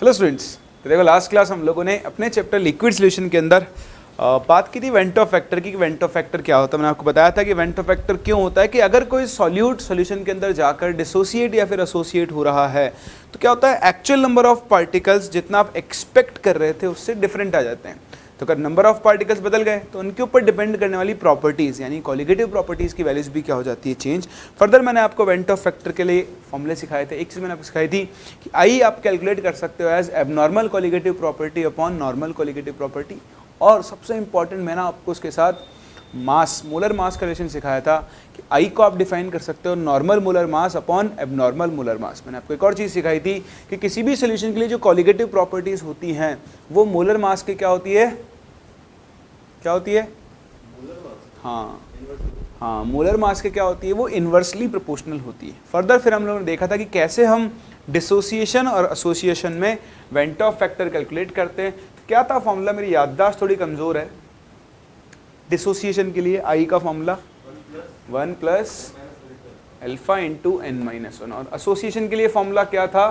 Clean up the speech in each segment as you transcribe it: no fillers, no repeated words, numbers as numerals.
Hello students, तो देखो last class हम लोगों ने अपने चैप्टर लिक्विड सॉल्यूशन के अंदर बात की थी वेंटो फैक्टर की। वेंटो फैक्टर क्या होता है, मैंने आपको बताया था कि वेंटो फैक्टर क्यों होता है कि अगर कोई सॉल्यूट सॉल्यूशन के अंदर जाकर डिसोसिएट या फिर एसोसिएट हो रहा है तो क्या होता है, एक्चुअल नंबर ऑफ पार्टिकल्स जितना आप एक्सपेक्ट कर रहे थे उससे डिफरेंट आ जाते हैं। तो अगर नंबर ऑफ पार्टिकल्स बदल गए तो उनके ऊपर डिपेंड करने वाली प्रॉपर्टीज़ यानी कॉलिगेटिव प्रॉपर्टीज़ की वैल्यूज भी क्या हो जाती है, चेंज। फर्दर मैंने आपको वेंटो फैक्टर के लिए फॉर्मूले सिखाए थे। एक चीज़ मैंने आपको सिखाई थी कि आई आप कैलकुलेट कर सकते हो as abnormal colligative property upon normal colligative property. और सबसे इंपॉर्टेंट मैंने आपको उसके साथ मास, मोलर मास का रिलेशन सिखाया था कि आई को आप डिफाइन कर सकते हो normal molar mass upon abnormal molar mass. मैंने आपको एक और चीज़ सिखाई थी कि किसी भी सोल्यूशन के लिए जो कॉलिगेटिव प्रॉपर्टीज़ होती हैं वो मोलर मास की क्या होती है, क्या होती है, हाँ मोलर मास के क्या होती है, वो इन्वर्सली प्रोपोर्शनल होती है। फर्दर फिर हम लोगों ने देखा था कि कैसे हम डिसोसिएशन और एसोसिएशन में वेंटो फैक्टर कैलकुलेट करते हैं। तो क्या था फॉर्मूला, मेरी याददाश्त थोड़ी कमज़ोर है। डिसोसिएशन के लिए आई का formula 1 plus alpha into n minus 1, और एसोसिएशन के लिए फॉर्मूला क्या था,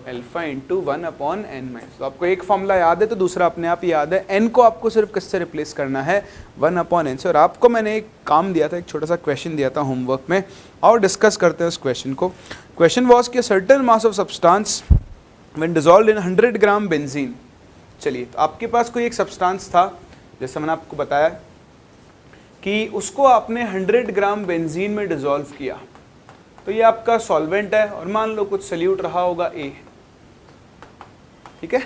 alpha into 1 upon n minus. तो आपको एक फॉर्मूला याद है तो दूसरा अपने आप ही याद है। n को आपको सिर्फ किससे रिप्लेस करना है, 1 अपॉन n से। और आपको मैंने एक काम दिया था, एक छोटा सा क्वेश्चन दिया था होमवर्क में, और डिस्कस करते हैं उस क्वेश्चन को। क्वेश्चन वॉज कि certain mass of substance when dissolved in 100 gram benzene. चलिए, तो आपके पास कोई एक सब्सटेंस था, जैसे मैंने आपको बताया कि उसको आपने 100 ग्राम बेंजीन में डिसॉल्व किया। तो ये आपका सॉल्वेंट है और मान लो कुछ सल्यूट रहा होगा A, ठीक है।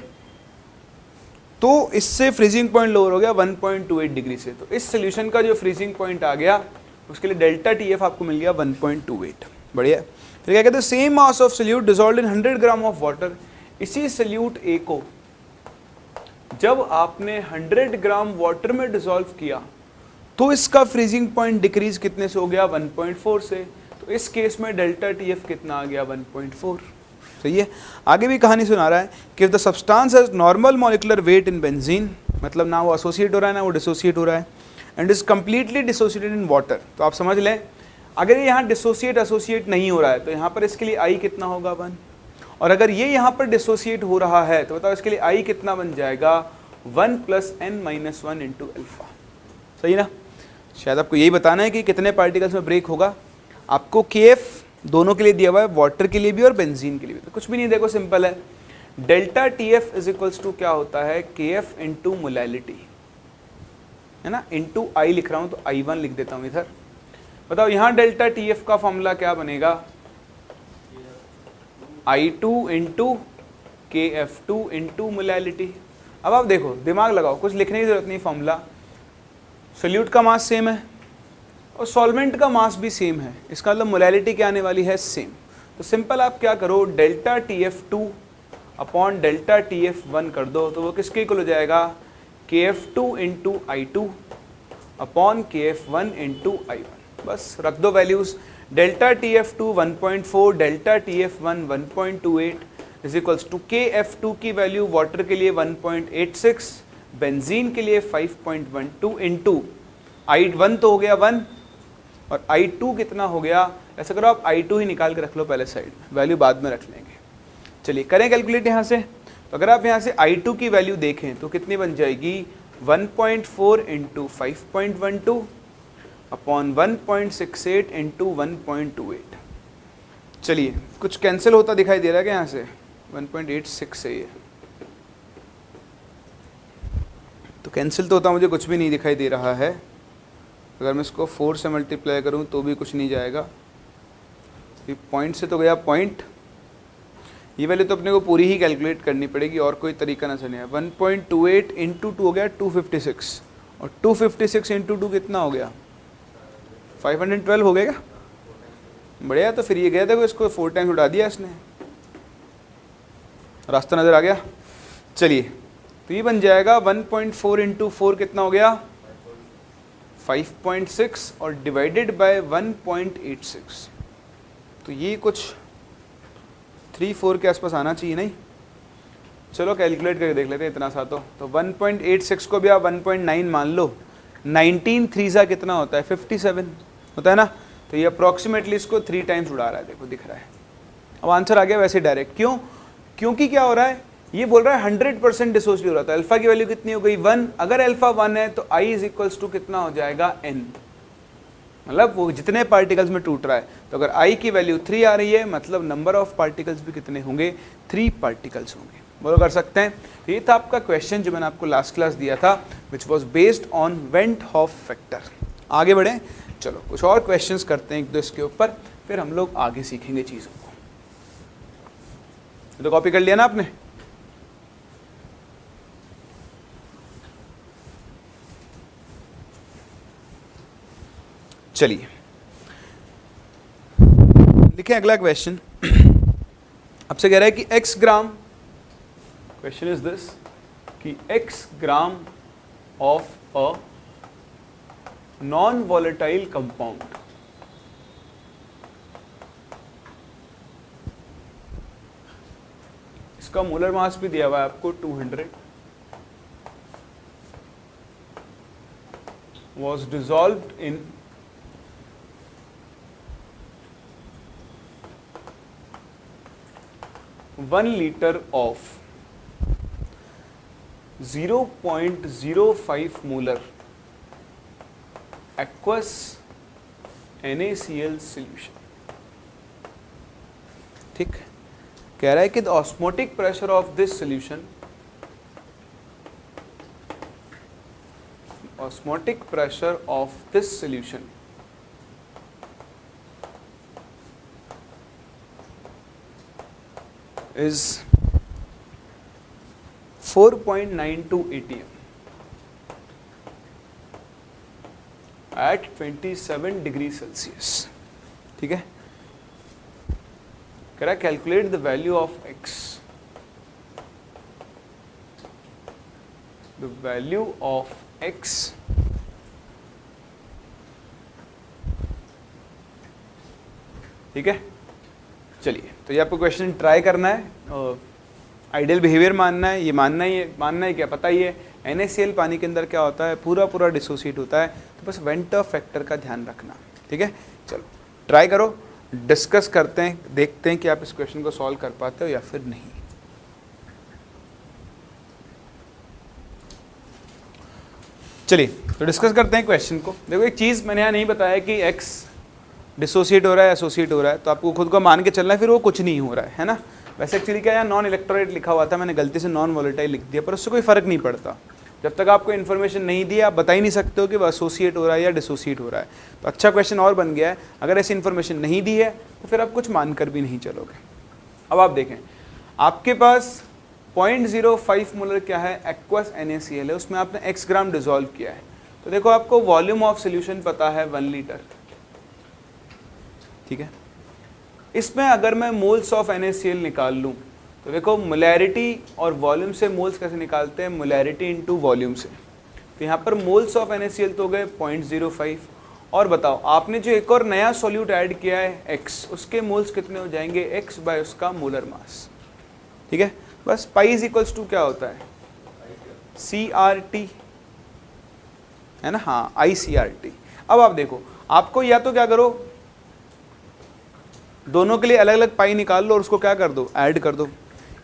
तो इससे फ्रीजिंग पॉइंट लोअर हो गया 1.28 डिग्री से। तो इस सोल्यूशन का जो फ्रीजिंग पॉइंट आ गया उसके लिए डेल्टा TF आपको मिल गया 1.28। बढ़िया। फिर क्या कहते हैं, same mass of solute dissolved in 100 gram of water. इसी सल्यूट A को जब आपने 100 ग्राम वाटर में डिसॉल्व किया तो इसका फ्रीजिंग पॉइंट डिक्रीज कितने से हो गया, 1.4 से। तो इस केस में डेल्टा TF कितना आ गया, 1.4। सही है। आगे भी कहानी सुना रहा है कि the substance has normal molecular weight in benzene, मतलब ना वो एसोसिएट हो रहा है ना वो डिसोसिएट हो रहा है, and is completely dissociated in water. तो आप समझ लें, अगर ये यहाँ डिसोसिएट एसोसिएट नहीं हो रहा है तो यहाँ पर इसके लिए आई कितना होगा, 1। और अगर ये यहाँ पर डिसोसिएट हो रहा है तो बताओ इसके लिए आई कितना बन जाएगा, 1 plus n minus 1 into alpha. सही ना। शायद आपको यही बताना है कि कितने पार्टिकल्स में ब्रेक होगा। आपको KF दोनों के लिए दिया हुआ है, वाटर के लिए भी और बेंजीन के लिए भी। तो कुछ भी नहीं, देखो सिंपल है, delta TF is equals to क्या होता है, KF इंटू मोलैलिटी, है ना, इंटू आई लिख रहा हूँ तो I1 लिख देता हूँ इधर। बताओ यहाँ डेल्टा TF का फॉर्मूला क्या बनेगा, I2 into KF2 into molality. अब आप देखो, दिमाग लगाओ, कुछ लिखने की जरूरत नहीं, फॉर्मूला सोल्यूट का मास सेम है और सॉल्वेंट का मास भी सेम है, इसका मतलब मोलैलिटी क्या आने वाली है, सेम। तो सिंपल आप क्या करो, delta TF2 upon delta TF1 कर दो, तो वो किसके इक्वल हो जाएगा, KF2 into I2 upon KF1 into I1। बस रख दो values, delta TF2 1.4, delta TF1 1.28 is equals to KF2 की वैल्यू वाटर के लिए 1.86, बेंजीन के लिए 5.12 इंटू I1 तो हो गया 1 और I2 कितना हो गया, ऐसा करो आप I2 ही निकाल के रख लो पहले साइड में, वैल्यू बाद में रख लेंगे। चलिए करें कैलकुलेट यहाँ से। तो अगर आप यहाँ से I2 की वैल्यू देखें तो कितनी बन जाएगी, 1.4 इंटू 5.12 अपॉन 1.68 इंटू 1.28। चलिए कुछ कैंसिल होता दिखाई दे रहा है क्या यहाँ से, 1.86 से ये तो कैंसिल तो होता मुझे कुछ भी नहीं दिखाई दे रहा है। अगर मैं इसको 4 से मल्टीप्लाई करूं तो भी कुछ नहीं जाएगा। ये पॉइंट से तो गया पॉइंट, ये वैल्यू तो अपने को पूरी ही कैलकुलेट करनी पड़ेगी और कोई तरीका ना चले। 1.28 इंटू 2 हो गया 256 और 256 इंटू 2 कितना हो गया, 512 हो गया क्या, बढ़िया। तो फिर ये गया था, इसको 4 टाइम्स उड़ा दिया इसने, रास्ता नज़र आ गया। चलिए तो ये बन जाएगा 1.4 इंटू 4 कितना हो गया, 5.6 और डिवाइडेड बाय 1.86। तो ये कुछ 3-4 के आसपास आना चाहिए, नहीं। चलो कैलकुलेट करके देख लेते हैं इतना सा। तो 1.86 को भी आप 1.9 मान लो, 19 3 सा कितना होता है, 57 होता है ना। तो ये अप्रॉक्सीमेटली इसको 3 टाइम्स उड़ा रहा है, देखो दिख रहा है। अब आंसर आ गया वैसे डायरेक्ट, क्यों? क्योंकि क्या हो रहा है, ये बोल रहा है 100% डिसोसिएट हो रहा था। अल्फा की वैल्यू कितनी हो गई 1, अगर अल्फा 1 है तो आई इज इक्वल्स टू कितना हो जाएगा n, मतलब वो जितने पार्टिकल्स में टूट रहा है। तो अगर आई की वैल्यू 3 आ रही है मतलब नंबर ऑफ पार्टिकल्स भी कितने होंगे, 3 पार्टिकल्स होंगे। बोलो कर सकते हैं। ये था आपका क्वेश्चन जो मैंने आपको लास्ट क्लास दिया था, which was based on went half factor. आगे बढ़े, चलो कुछ और क्वेश्चंस करते हैं एक दो इसके ऊपर, फिर हम लोग आगे सीखेंगे चीज़ों को। तो कॉपी कर लिया ना आपने? चलिए लिखें अगला क्वेश्चन। आपसे कह रहा है कि x gram, question is this कि x gram of a non volatile compound, इसका मोलर मास भी दिया हुआ है आपको 200, was dissolved in 1 liter of 0.05 molar aqueous NaCl solution। ठीक, कह रहा है कि the osmotic pressure of this solution, osmotic pressure of this solution is 4.92 atm at 27 degree Celsius. ठीक है, कह रहा है calculate the value of x, the value of x ठीक है। चलिए, तो ये आपको क्वेश्चन ट्राई करना है, आइडियल बिहेवियर मानना है, ये मानना है क्या पता ही है, NaCl पानी के अंदर क्या होता है, पूरा डिसोसिएट होता है। तो बस वेंटर फैक्टर का ध्यान रखना। ठीक है, चलो ट्राई करो, डिस्कस करते हैं, देखते हैं कि आप इस क्वेश्चन को सॉल्व कर पाते हो या फिर नहीं। चलिए तो डिस्कस करते हैं क्वेश्चन को। देखो एक चीज़ मैंने यहाँ नहीं बताया कि x डिसोसिएट हो रहा है, एसोसिएट हो रहा है, तो आपको खुद को मान के चलना है, फिर वो कुछ नहीं हो रहा है ना। वैसे एक्चुअली क्या है, नॉन इलेक्ट्रोलाइट लिखा हुआ था, मैंने गलती से नॉन वोलेटाइल लिख दिया, पर उससे कोई फ़र्क नहीं पड़ता। जब तक आपको इन्फॉर्मेशन नहीं दी आप बता ही नहीं सकते हो कि वो एसोसिएट हो रहा है या डिसोसिएट हो रहा है। तो अच्छा क्वेश्चन और बन गया है, अगर ऐसी इन्फॉर्मेशन नहीं दी है तो फिर आप कुछ मानकर भी नहीं चलोगे। अब आप देखें, आपके पास 0.05 मोलर क्या है, एक्वस NaCl है, उसमें आपने x ग्राम डिजोल्व किया है। तो देखो आपको वॉल्यूम ऑफ सोल्यूशन पता है 1 लीटर। ठीक है, इसमें अगर मैं मोल्स ऑफ NaCl निकाल लूँ तो देखो मोलैरिटी और वॉल्यूम से मोल्स कैसे निकालते हैं, मोलैरिटी इनटू वॉल्यूम से। तो यहाँ पर मोल्स ऑफ NaCl तो गए 0.05, और बताओ आपने जो एक और नया सॉल्यूट ऐड किया है x, उसके मोल्स कितने हो जाएंगे, x बाय उसका मोलर मास। ठीक है, बस पाई इज इक्वल्स टू क्या होता है, CRT है ना, हाँ ICRT। अब आप देखो, आपको या तो क्या करो, दोनों के लिए अलग अलग पाई निकाल लो और उसको क्या कर दो, ऐड कर दो,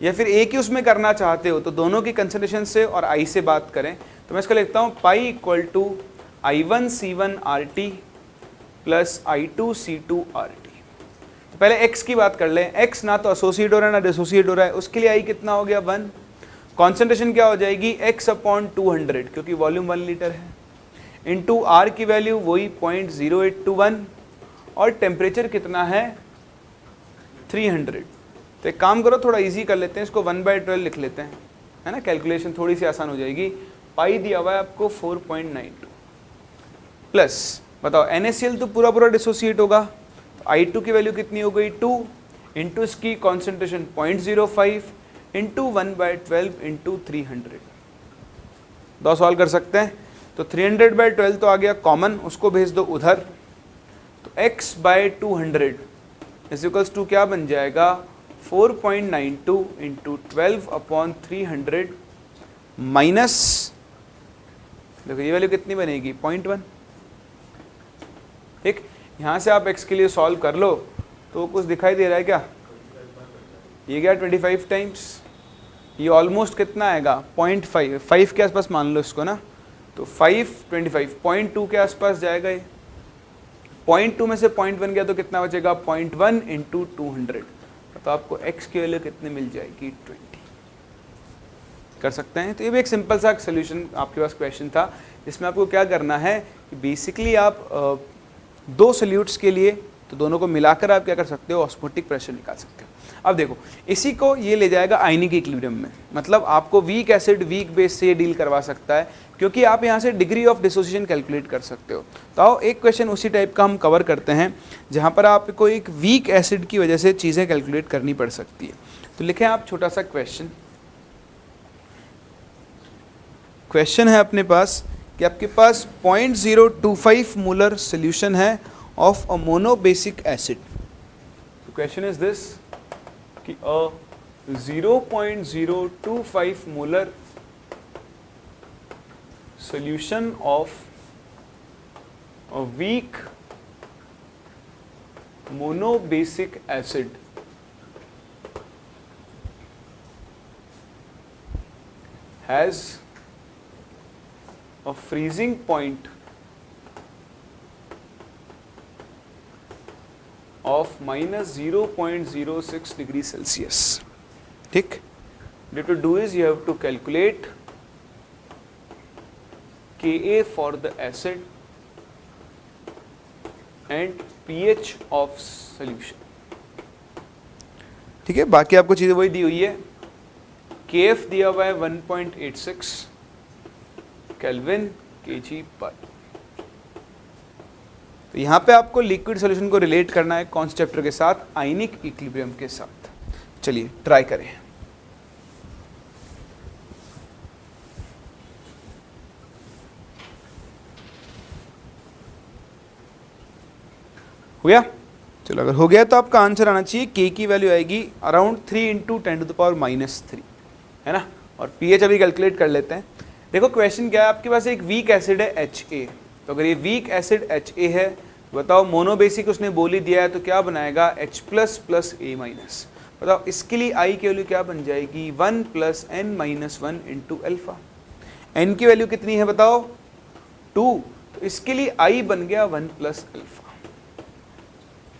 या फिर एक ही उसमें करना चाहते हो तो दोनों की कंसंट्रेशन से और आई से बात करें। तो मैं इसको लिखता हूँ pi equal to I1C1RT plus I2C2RT। तो पहले x की बात कर लें, x ना तो एसोसिएट हो रहा है ना डिसोसिएट हो रहा है, उसके लिए I कितना हो गया 1, कॉन्सेंट्रेशन क्या हो जाएगी x/200 क्योंकि वॉल्यूम 1 लीटर है, इंटू R की वैल्यू वही 0.0821, और टेम्परेचर कितना है 300। तो एक काम करो, थोड़ा इजी कर लेते हैं इसको, 1/12 लिख लेते हैं, है ना, कैलकुलेशन थोड़ी सी आसान हो जाएगी। पाई दिया हुआ है आपको 4.92 प्लस बताओ NaCl तो पूरा डिसोसिएट होगा, तो I2 की वैल्यू कितनी हो गई 2, इंटू इसकी कॉन्सेंट्रेशन 0.05 इंटू 1/12 इंटू 300। दो सॉल्व कर सकते हैं, तो 300/12 तो आ गया कॉमन, उसको भेज दो उधर, तो x/200 इज इक्वल्स टू क्या बन जाएगा 4.92 इंटू 12/300 माइनस, देखो ये वैल्यू कितनी बनेगी 0.1। ठीक, यहाँ से आप x के लिए सॉल्व कर लो, तो कुछ दिखाई दे रहा है क्या, ये क्या 25 टाइम्स, ये ऑलमोस्ट कितना आएगा 0.5, 5 के आसपास मान लो इसको ना, तो 5 25 0.2 के आसपास जाएगा ये। 0.2 में से 0.1 गया तो कितना बचेगा 0.1 इंटू 200, तो आपको x की वैल्यू कितनी मिल जाएगी 20। कर सकते हैं। तो ये भी एक सिंपल सा सोल्यूशन आपके पास क्वेश्चन था, जिसमें आपको क्या करना है कि बेसिकली आप दो सोल्यूट्स के लिए तो दोनों को मिलाकर आप क्या कर सकते हो, ऑस्मोटिक प्रेशर निकाल सकते हो। अब देखो इसी को ये ले जाएगा आयनिक इक्विलिब्रियम में, मतलब आपको वीक एसिड वीक बेस से डील करवा सकता है, क्योंकि आप यहाँ से डिग्री ऑफ डिसोसिएशन कैलकुलेट कर सकते हो। तो आओ एक क्वेश्चन उसी टाइप का हम कवर करते हैं, जहाँ पर आपको एक वीक एसिड की वजह से चीज़ें कैलकुलेट करनी पड़ सकती है। तो लिखें आप छोटा सा क्वेश्चन है अपने पास कि आपके पास 0.025 मोलर सोल्यूशन है ऑफ अ मोनोबेसिक एसिड। तो क्वेश्चन इज दिस कि अ 0.025 molar solution of a weak monobasic acid has a freezing point of -0.06 degree Celsius. ठीक, what you have to do is you have to calculate Ka for the acid and pH of solution. ठीक है, बाकी आपको चीजें वही दी हुई है। Kf दिया हुआ है 1.86 केल्विन kg पर। तो यहाँ पे आपको लिक्विड सॉल्यूशन को रिलेट करना है कौन से चैप्टर के साथ, आयनिक इक्विलिब्रियम के साथ। चलिए ट्राई करें। हो गया? चलो अगर हो गया तो आपका आंसर आना चाहिए के की वैल्यू आएगी अराउंड 3 इंटू 10⁻³ है ना। और पीएच अभी कैलकुलेट कर लेते हैं। देखो क्वेश्चन क्या है, आपके पास एक वीक एसिड है HA, तो अगर ये वीक एसिड HA है बताओ मोनोबेसिक उसने बोली दिया है तो क्या बनाएगा H plus plus A minus. बताओ इसके लिए I की वैल्यू क्या बन जाएगी 1 plus n-1 into alpha. n की वैल्यू कितनी है बताओ 2, तो इसके लिए I बन गया 1 प्लस अल्फा।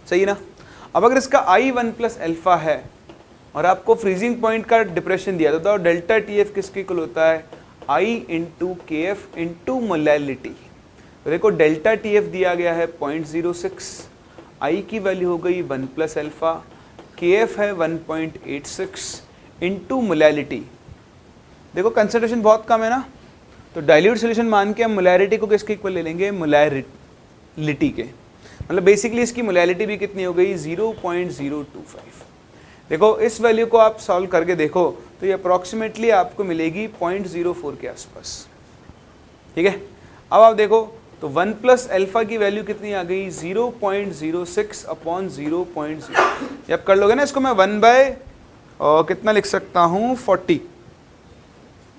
सही ना। अब अगर इसका I 1 प्लस अल्फा है और आपको फ्रीजिंग पॉइंट का डिप्रेशन दिया तो डेल्टा TF किसके इक्वल होता है I into KF into molality. तो देखो डेल्टा TF दिया गया है 0.06, I की वैल्यू हो गई 1 प्लस अल्फा, KF है 1.86 इंटू मोलैलिटी। देखो कंसंट्रेशन बहुत कम है ना, तो डाइल्यूट सोल्यूशन मान के हम मोलैरिटी को किसके इक्वल ले लेंगे, मोलैरिटी के। मतलब बेसिकली इसकी मोलैलिटी भी कितनी हो गई 0.025। देखो इस वैल्यू को आप सॉल्व करके देखो तो ये अप्रॉक्सीमेटली आपको मिलेगी 0.04 के आसपास। ठीक है, अब आप देखो तो 1 प्लस अल्फा की वैल्यू कितनी आ गई 0.06 अपॉन 0.0। ये आप कर लोगे ना, इसको मैं 1 बाय कितना लिख सकता हूँ 40,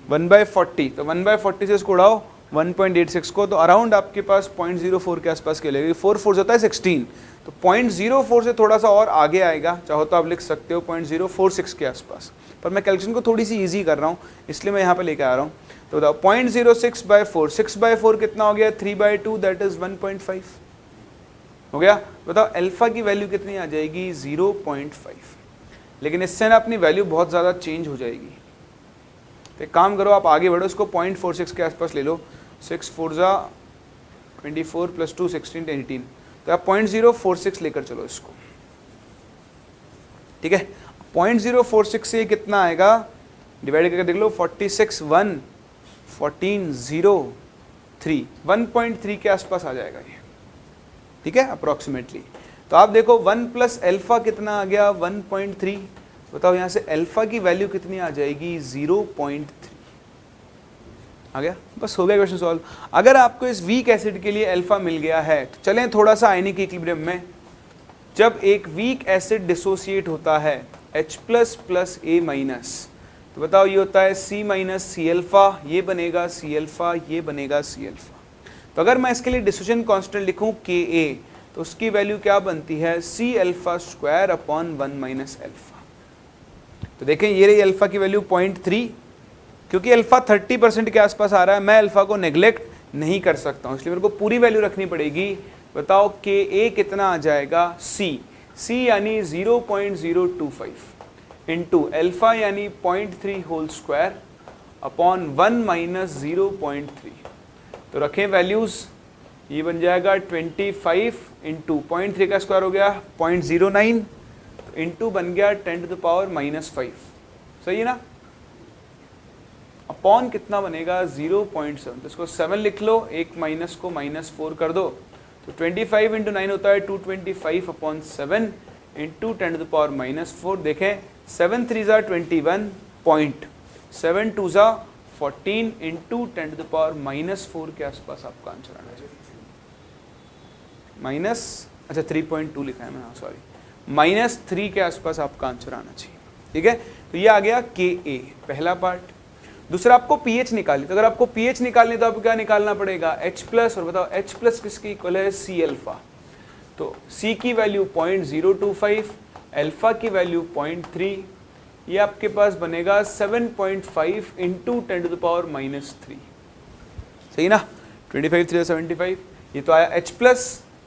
1 बाय 40, तो 1 बाय 40 से इसको उड़ाओ 1.86 को, तो अराउंड आपके पास 0.04 के आसपास के लगेगी। 4 4 होता है 16, तो 0.04 से थोड़ा सा और आगे आएगा, चाहो तो आप लिख सकते हो 0.046 के आसपास, पर मैं कैलकुलेशन को थोड़ी सी इजी कर रहा हूँ इसलिए मैं यहाँ पे लेके आ रहा हूँ। तो बताओ 0.06 बाय 4, 6 बाय 4 कितना हो गया 3 बाय 2 दैट इज 1.5 हो गया। बताओ अल्फा की वैल्यू कितनी आ जाएगी 0.5, लेकिन इससे ना अपनी वैल्यू बहुत ज़्यादा चेंज हो जाएगी। तो एक काम करो आप आगे बढ़ो, इसको 0.46 के आसपास ले लो, 6 4 24 प्लस 2 16 18, तो आप 0.046 लेकर चलो इसको। ठीक है, 0.046 से कितना आएगा डिवाइड करके देख लो 46 1 14 0 3, 1.3 के आसपास आ जाएगा ये। ठीक है अप्रोक्सीमेटली। तो आप देखो 1 प्लस अल्फा कितना आ गया 1.3, बताओ यहाँ से अल्फा की वैल्यू कितनी आ जाएगी 0.3 आ गया। बस हो गया क्वेश्चन सॉल्व। अगर आपको इस वीक एसिड के लिए अल्फा मिल गया है तो चलें थोड़ा सा आयनिक इक्विलिब्रियम में। जब एक वीक एसिड डिसोसिएट होता है H plus plus A minus, तो बताओ ये होता है C माइनस सी अल्फा, ये बनेगा C अल्फा, ये बनेगा C अल्फा। तो अगर मैं इसके लिए डिसोसिएशन कांस्टेंट लिखूं Ka, तो उसकी वैल्यू क्या बनती है C alpha square upon 1 minus alpha. तो देखें ये रही अल्फा की वैल्यू 0.3, क्योंकि अल्फा 30% के आसपास आ रहा है, मैं अल्फा को नेग्लेक्ट नहीं कर सकता हूँ, इसलिए मेरे को पूरी वैल्यू रखनी पड़ेगी। बताओ के ए कितना आ जाएगा, सी यानी 0.025 इंटू अल्फा यानी 0.3 होल स्क्वायर अपॉन 1 माइनस 0.3। तो रखें वैल्यूज, ये बन जाएगा 25 इंटू 0.3 का स्क्वायर हो गया 0.09, तो इंटू बन गया 10⁻⁻5, सही है ना। अपॉन कितना बनेगा 0.7, तो इसको 7 लिख लो, एक माइनस को -4 कर दो, तो 25 इंटू 9 होता है 225 अपॉन 7 इंटू 10⁻⁻4। देखें 7 3 ज़ा 21 पॉइंट, 7 2 ज़ा 14 इंटू 10⁻⁻4 के आसपास आपका आंसर आना चाहिए। अच्छा 3.2 लिखा है मैं, हाँ सॉरी, -3 के आसपास आपका आंसर आना चाहिए। ठीक है, तो ये आ गया के ए, पहला पार्ट। दूसरा आपको पीएच निकालनी, तो अगर आपको पीएच निकालनी तो आपको क्या निकालना पड़ेगा, H+, और बताओ H+ किसकी इक्वल है, सी अल्फा। तो सी की वैल्यू 0.025, अल्फा की वैल्यू 0.3, ये आपके पास बनेगा 7.5 इंटू 10⁻⁻3, सही ना। 25 3 75, ये तो आया H+,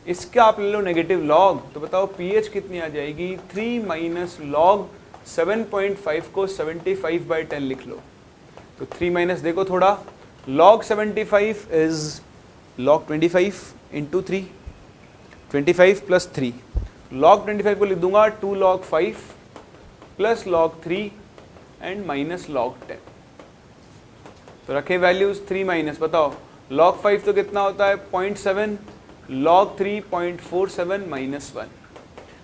इसका आप ले लो नेगेटिव लॉग, तो बताओ पीएच कितनी आ जाएगी, 3 माइनस लॉग 7.5 को 75/10 लिख लो, तो 3 माइनस देखो थोड़ा, log 75 is log 25 into 3, 25 plus 3, log 25 को लिख दूंगा 2 log 5 plus log 3 and minus log 10। तो रखे वैल्यूज, 3 माइनस, बताओ log 5 तो कितना होता है 0.7, log 3 0.47 माइनस 1,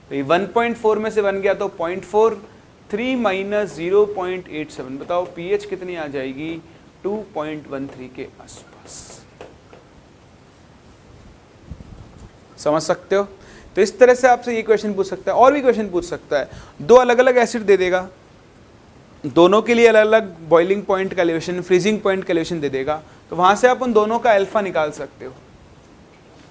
तो ये 1.4 में से बन गया तो 0.4, 3 माइनस 0.87, बताओ पीएच कितनी आ जाएगी, 2.13 के आसपास। समझ सकते हो। तो इस तरह से आपसे ये क्वेश्चन पूछ सकता है, और भी क्वेश्चन पूछ सकता है। दो अलग अलग एसिड दे देगा, दोनों के लिए अलग अलग बॉइलिंग पॉइंट का एलिवेशन, फ्रीजिंग पॉइंट का एलिवेशन दे देगा, तो वहां से आप उन दोनों का अल्फा निकाल सकते हो।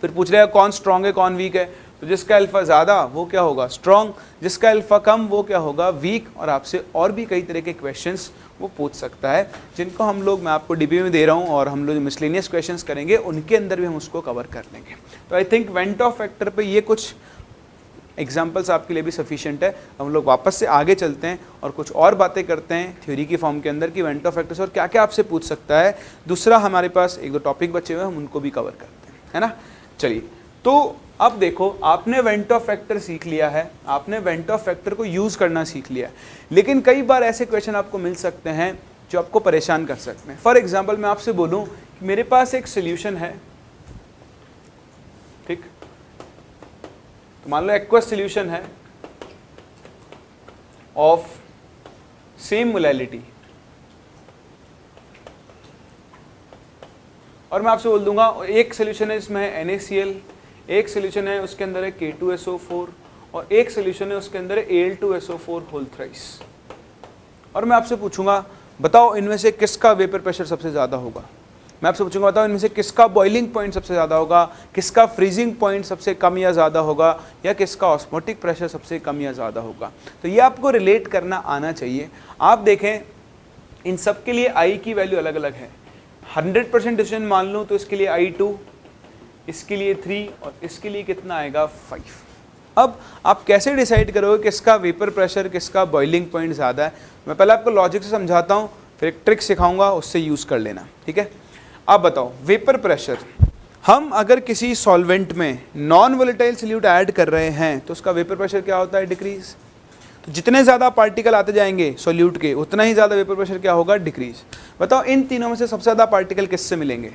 फिर पूछ रहे कौन स्ट्रॉन्ग है कौन वीक है, तो जिसका अल्फा ज़्यादा वो क्या होगा, स्ट्रॉन्ग, जिसका अल्फा कम वो क्या होगा, वीक। और आपसे और भी कई तरह के क्वेश्चंस वो पूछ सकता है, जिनको हम लोग, मैं आपको डीबी में दे रहा हूँ, और हम लोग मिसलेनियस क्वेश्चंस करेंगे उनके अंदर भी हम उसको कवर कर लेंगे। तो I think went of factor पे ये कुछ एग्जाम्पल्स आपके लिए भी सफिशिएंट है। हम लोग वापस से आगे चलते हैं और कुछ और बातें करते हैं थ्योरी की फॉर्म के अंदर कि वेंट ऑफ फैक्टर्स और क्या क्या आपसे पूछ सकता है। दूसरा हमारे पास एक दो टॉपिक बचे हुए हैं, हम उनको भी कवर करते हैं, है ना। चलिए, तो अब देखो, आपने वेंट ऑफ फैक्टर सीख लिया है, आपने वेंट ऑफ फैक्टर को यूज़ करना सीख लिया है, लेकिन कई बार ऐसे क्वेश्चन आपको मिल सकते हैं जो आपको परेशान कर सकते हैं। फॉर एग्जाम्पल मैं आपसे बोलूँ कि मेरे पास एक सोल्यूशन है, ठीक, तो मान लो एक्वस सोल्यूशन है ऑफ सेम मोलैलिटी, और मैं आपसे बोल दूंगा एक सोल्यूशन है इसमें है NaCl, एक सोल्यूशन है उसके अंदर है K2SO4, और एक सोल्यूशन है उसके अंदर है Al2SO4 होल थ्राइस, और मैं आपसे पूछूंगा बताओ इनमें से किसका वेपर प्रेशर सबसे ज़्यादा होगा। मैं आपसे पूछूंगा बताओ इनमें से किसका बॉइलिंग पॉइंट सबसे ज़्यादा होगा, किसका फ्रीजिंग पॉइंट सबसे कम या ज़्यादा होगा, या किसका ऑस्मोटिक प्रेशर सबसे कम या ज़्यादा होगा। तो ये आपको रिलेट करना आना चाहिए। आप देखें इन सब के लिए I की वैल्यू अलग अलग है। 100% डिसीजन मान लूँ तो इसके लिए I2, इसके लिए 3, और इसके लिए कितना आएगा 5। अब आप कैसे डिसाइड करोगे किसका वेपर प्रेशर, किसका बॉइलिंग पॉइंट ज़्यादा है। मैं पहले आपको लॉजिक से समझाता हूँ, फिर एक ट्रिक सिखाऊंगा, उससे यूज़ कर लेना, ठीक है। अब बताओ वेपर प्रेशर, हम अगर किसी सॉल्वेंट में नॉन वोलेटाइल सॉल्यूट ऐड कर रहे हैं तो उसका वेपर प्रेशर क्या होता है, डिक्रीज। तो जितने ज़्यादा पार्टिकल आते जाएंगे सॉल्यूट के, उतना ही ज़्यादा वेपर प्रेशर क्या होगा, डिक्रीज। बताओ इन तीनों में से सबसे ज़्यादा पार्टिकल किससे मिलेंगे,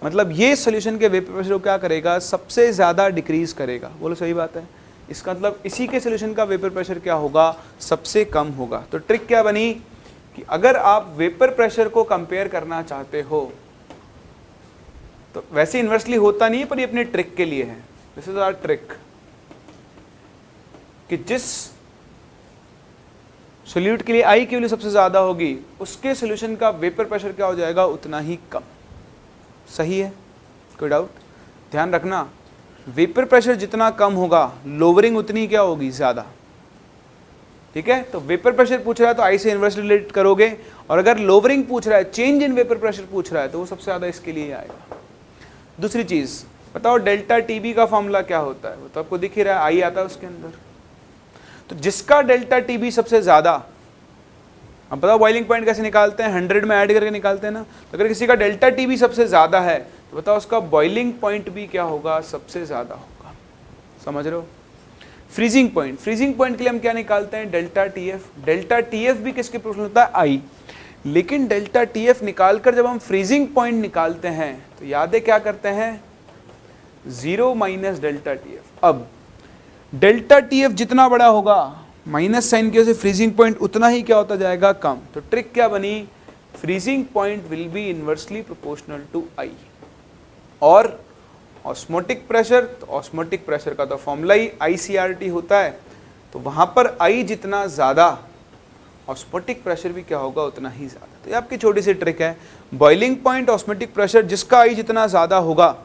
मतलब ये सॉल्यूशन के वेपर प्रेशर को क्या करेगा, सबसे ज़्यादा डिक्रीज करेगा। बोलो सही बात है। इसका मतलब इसी के सॉल्यूशन का वेपर प्रेशर क्या होगा, सबसे कम होगा। तो ट्रिक क्या बनी कि अगर आप वेपर प्रेशर को कंपेयर करना चाहते हो, तो वैसे इन्वर्सली होता नहीं है पर ये अपने ट्रिक के लिए है, दिस इज आवर ट्रिक, कि जिस सोल्यूट के लिए I की वैल्यू सबसे ज्यादा होगी उसके सोल्यूशन का वेपर प्रेशर क्या हो जाएगा, उतना ही कम। सही है, कोई डाउट। ध्यान रखना, वेपर प्रेशर जितना कम होगा लोअरिंग उतनी क्या होगी, ज्यादा। ठीक है। तो वेपर प्रेशर पूछ रहा है तो आई से इन्वर्सली रिलेट करोगे, और अगर लोअरिंग पूछ रहा है, चेंज इन वेपर प्रेशर पूछ रहा है, तो वो सबसे ज़्यादा इसके लिए आएगा। दूसरी चीज़ बताओ, डेल्टा टीबी का फॉर्मूला क्या होता है, वो तो आपको दिख ही रहा है, आई आता है उसके अंदर। तो जिसका डेल्टा टीबी सबसे ज़्यादा, अब बताओ बॉइलिंग पॉइंट कैसे निकालते हैं, 100 में ऐड करके निकालते हैं ना। तो अगर किसी का डेल्टा टीबी सबसे ज़्यादा है तो बताओ उसका बॉइलिंग पॉइंट भी क्या होगा, सबसे ज़्यादा होगा। समझ रहे हो। फ्रीजिंग पॉइंट, फ्रीजिंग पॉइंट के लिए हम क्या निकालते हैं, डेल्टा टीएफ। डेल्टा टीएफ भी किसके प्रोपोर्शनल होता है, आई। लेकिन डेल्टा टीएफ निकालकर जब हम फ्रीजिंग पॉइंट निकालते हैं तो यादें क्या करते हैं, 0 माइनस डेल्टा टीएफ। अब डेल्टा टीएफ जितना बड़ा होगा, माइनस साइन की वजह से फ्रीजिंग पॉइंट उतना ही क्या होता जाएगा, कम। तो ट्रिक क्या बनी, freezing point will be inversely proportional to i. और ऑस्मोटिक प्रेशर, तो ऑस्मोटिक प्रेशर का तो फॉर्मूला ही ICRT होता है, तो वहां पर आई जितना ज़्यादा, ऑस्मोटिक प्रेशर भी क्या होगा, उतना ही ज़्यादा। तो ये आपकी छोटी सी ट्रिक है, बॉइलिंग पॉइंट, ऑस्मोटिक प्रेशर, जिसका आई जितना ज़्यादा होगा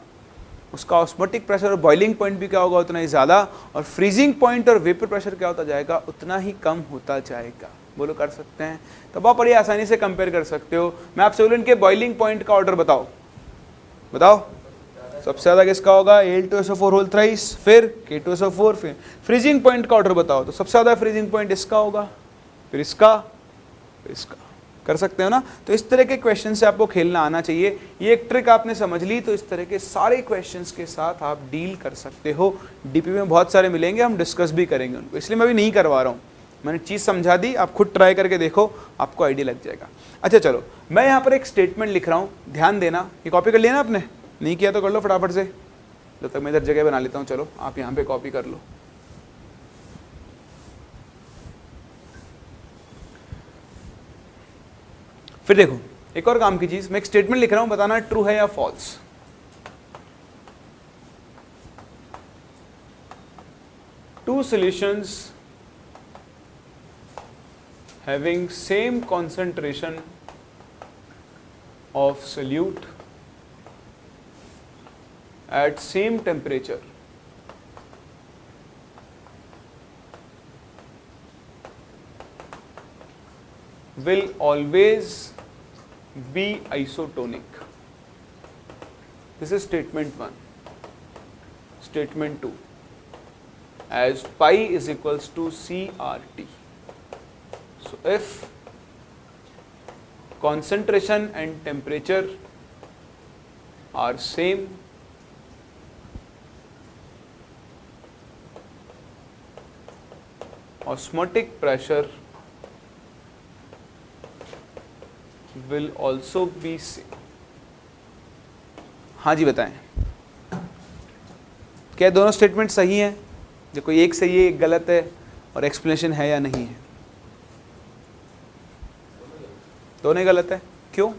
उसका ऑस्मोटिक प्रेशर और बॉइलिंग पॉइंट भी क्या होगा, उतना ही ज़्यादा, और फ्रीजिंग पॉइंट और वेपर प्रेशर क्या होता जाएगा, उतना ही कम होता जाएगा। बोलो कर सकते हैं। तो आप बड़ी आसानी से कंपेयर कर सकते हो। मैं आपसे बोलूँ इनके बॉइलिंग पॉइंट का ऑर्डर बताओ, बताओ सबसे ज़्यादा किसका होगा, Al2SO4 होल थ्राइस, फिर K2SO4, फिर फ्रीजिंग पॉइंट का ऑर्डर बताओ, तो सबसे ज़्यादा फ्रीजिंग पॉइंट इसका होगा, फिर इसका, फिर इसका। कर सकते हो ना। तो इस तरह के क्वेश्चन से आपको खेलना आना चाहिए। ये एक ट्रिक आपने समझ ली तो इस तरह के सारे क्वेश्चंस के साथ आप डील कर सकते हो। डीपी में बहुत सारे मिलेंगे, हम डिस्कस भी करेंगे उनको, इसलिए मैं भी नहीं करवा रहा हूँ। मैंने चीज़ समझा दी, आप खुद ट्राई करके देखो, आपको आइडिया लग जाएगा। अच्छा चलो, मैं यहाँ पर एक स्टेटमेंट लिख रहा हूँ, ध्यान देना। ये कॉपी कर लिया ना आपने, नहीं किया तो कर लो फटाफट से, जब तक मैं इधर जगह बना लेता हूँ। चलो आप यहाँ पे कॉपी कर लो। फिर देखो एक और काम की चीज, मैं एक स्टेटमेंट लिख रहा हूं, बताना ट्रू है या false. Two solutions having same concentration of solute at same temperature will always be isotonic. This is statement 1. Statement 2, as pi is equals to CRT. So if concentration and temperature are same, osmotic pressure will also be same. हाँ जी बताएं, क्या दोनों statement सही हैं? देखो एक सही है एक गलत है, और एक्सप्लेनेशन है या नहीं है? दोनों ही गलत है, क्यों?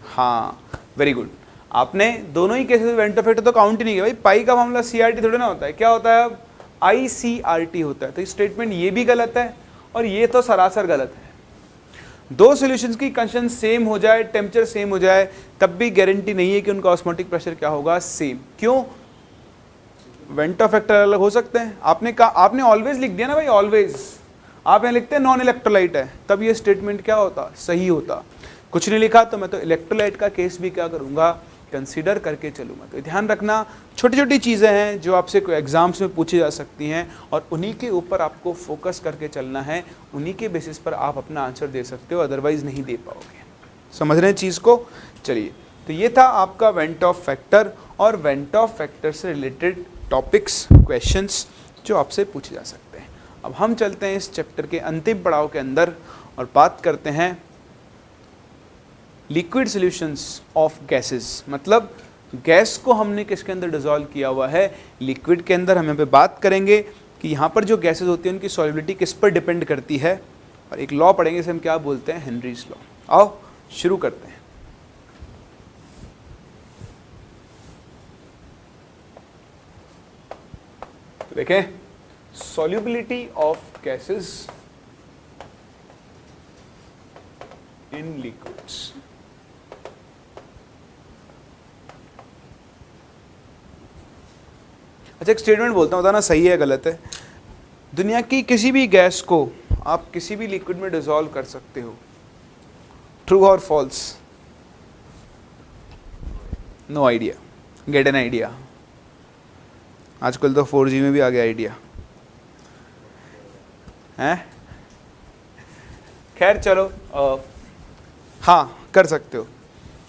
हाँ वेरी गुड, आपने दोनों ही केसेस वेंटो फैक्टर तो काउंट ही नहीं किया भाई। पाई का मामला CRT थोड़ा ना होता है, क्या होता है अब, ICRT होता है। तो स्टेटमेंट ये भी गलत है और ये तो सरासर गलत है। दो सॉल्यूशंस की कंडीशन सेम हो जाए, टेम्परेचर सेम हो जाए, तब भी गारंटी नहीं है कि उनका ऑस्मोटिक प्रेशर क्या होगा, सेम। क्यों? वेंटो फैक्टर अलग हो सकते हैं। आपने कहा, आपने ऑलवेज लिख दिया ना भाई, ऑलवेज। आप यहाँ लिखते हैं नॉन इलेक्ट्रोलाइट है, तब ये स्टेटमेंट क्या होता, सही होता। कुछ नहीं लिखा तो मैं तो इलेक्ट्रोलाइट का केस भी क्या करूँगा, कंसीडर करके चलूँगा। तो ध्यान रखना, छोटी छोटी चीज़ें हैं जो आपसे कोई एग्जाम्स में पूछी जा सकती हैं, और उन्हीं के ऊपर आपको फोकस करके चलना है, उन्हीं के बेसिस पर आप अपना आंसर दे सकते हो, अदरवाइज नहीं दे पाओगे। समझ रहे हैं चीज़ को? चलिए, तो ये था आपका वेंट ऑफ फैक्टर और वेंट ऑफ फैक्टर से रिलेटेड टॉपिक्स, क्वेश्चंस जो आपसे पूछे जा सकते हैं। अब हम चलते हैं इस चैप्टर के अंतिम पड़ाव के अंदर और बात करते हैं लिक्विड सॉल्यूशंस ऑफ गैसेस। मतलब गैस को हमने किसके अंदर डिसॉल्व किया हुआ है, लिक्विड के अंदर। हम यहाँ पे बात करेंगे कि यहाँ पर जो गैसेस होती हैं उनकी सॉल्युबिलिटी किस पर डिपेंड करती है, और एक लॉ पढ़ेंगे, इसे हम क्या बोलते हैं, हेनरीज लॉ। आओ शुरू करते हैं। तो देखें, solubility of gases in liquids. अच्छा, एक स्टेटमेंट बोलता हूँ, बताना सही है गलत है। दुनिया की किसी भी गैस को आप किसी भी लिक्विड में डिसॉल्व कर सकते हो, ट्रू और false? No idea, get an idea. आजकल तो 4G में भी आ गया आइडिया है। खैर चलो, हाँ कर सकते हो,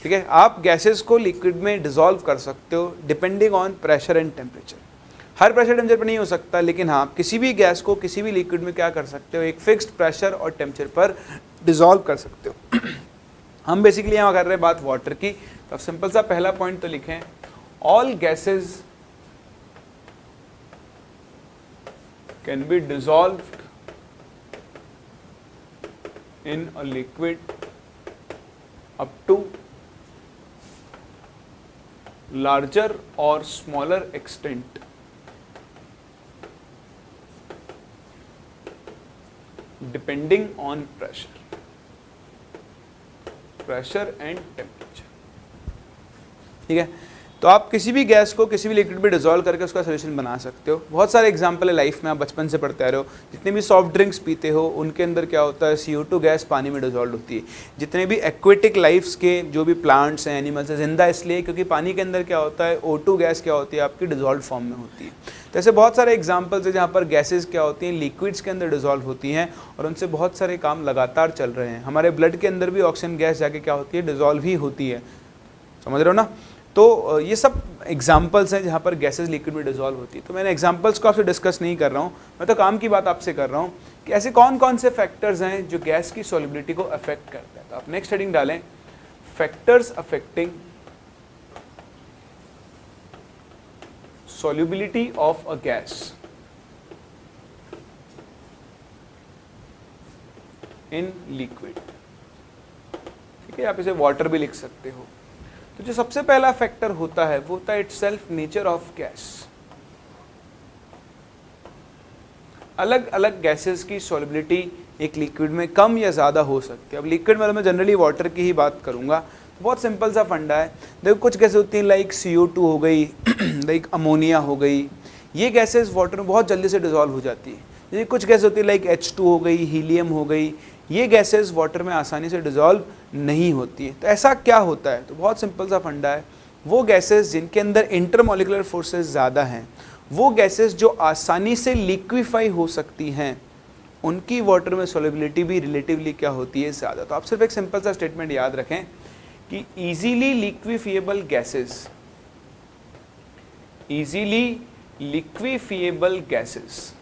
ठीक है। आप गैसेस को लिक्विड में डिसॉल्व कर सकते हो depending on pressure and temperature. Her pressure temperature पर नहीं हो सकता, लेकिन हाँ आप किसी भी गैस को किसी भी लिक्विड में क्या कर सकते हो, एक फिक्स्ड प्रेशर और टेम्परेचर पर डिसॉल्व कर सकते हो। हम बेसिकली यहाँ कर रहे हैं बात वाटर की, तो अब सिंपल सा पहला पॉइंट तो लिखें, all gases can be dissolved in a liquid up to larger or smaller extent depending on pressure and temperature। ठीक है, तो आप किसी भी गैस को किसी भी लिक्विड में डिसॉल्व करके उसका सोल्यूशन बना सकते हो। बहुत सारे एग्जांपल है लाइफ में, आप बचपन से पढ़ते आ रहे हो। जितने भी सॉफ्ट ड्रिंक्स पीते हो उनके अंदर क्या होता है, CO2 गैस पानी में डिसॉल्व होती है। जितने भी एक्वेटिक लाइफ्स के जो भी प्लांट्स हैं, एनिमल्स हैं, जिंदा इसलिए क्योंकि पानी के अंदर क्या होता है, O2 गैस क्या होती है, आपकी डिसॉल्व फॉर्म में होती है। तो ऐसे बहुत सारे एग्जाम्पल्स हैं जहाँ पर गैसेज क्या होती हैं, लिक्विड्स के अंदर डिसॉल्व होती हैं और उनसे बहुत सारे काम लगातार चल रहे हैं। हमारे ब्लड के अंदर भी ऑक्सीजन गैस जाके क्या होती है, डिसॉल्व ही होती है। समझ रहे हो ना? तो ये सब एग्जाम्पल्स हैं जहाँ पर गैसेस लिक्विड में डिसॉल्व होती है। तो मैंने एग्जाम्पल्स को आपसे डिस्कस नहीं कर रहा हूँ, मैं तो काम की बात आपसे कर रहा हूँ कि ऐसे कौन कौन से फैक्टर्स हैं जो गैस की सॉल्युबिलिटी को अफेक्ट करते हैं। तो आप नेक्स्ट हेडिंग डालें, factors affecting solubility of a gas in liquid। ठीक है, आप इसे वाटर भी लिख सकते हो। तो जो सबसे पहला फैक्टर होता है वो होता है इटसेल्फ नेचर ऑफ गैस। अलग अलग गैसेस की सॉल्युबिलिटी एक लिक्विड में कम या ज़्यादा हो सकती है। अब लिक्विड में मैं जनरली वाटर की ही बात करूंगा। बहुत सिंपल सा फंडा है। देखो कुछ गैसें होती हैं लाइक CO2 हो गई, लाइक अमोनिया हो गई, ये गैसेस वाटर में बहुत जल्दी से डिसॉल्व हो जाती है। जैसे कुछ गैसें होती है लाइक H2 हो गई, हीलियम हो गई, ये गैसेस वाटर में आसानी से डिसॉल्व नहीं होती है। तो ऐसा क्या होता है? तो बहुत सिंपल सा फंडा है, वो गैसेस जिनके अंदर इंटरमॉलिक्यूलर फोर्सेस ज़्यादा हैं, वो गैसेस जो आसानी से लिक्विफाई हो सकती हैं, उनकी वाटर में सॉल्युबिलिटी भी रिलेटिवली क्या होती है, ज़्यादा। तो आप सिर्फ एक सिंपल सा स्टेटमेंट याद रखें कि इजीली लिक्विफिएबल गैसेस, इजीली लिक्विफिएबल गैसेस।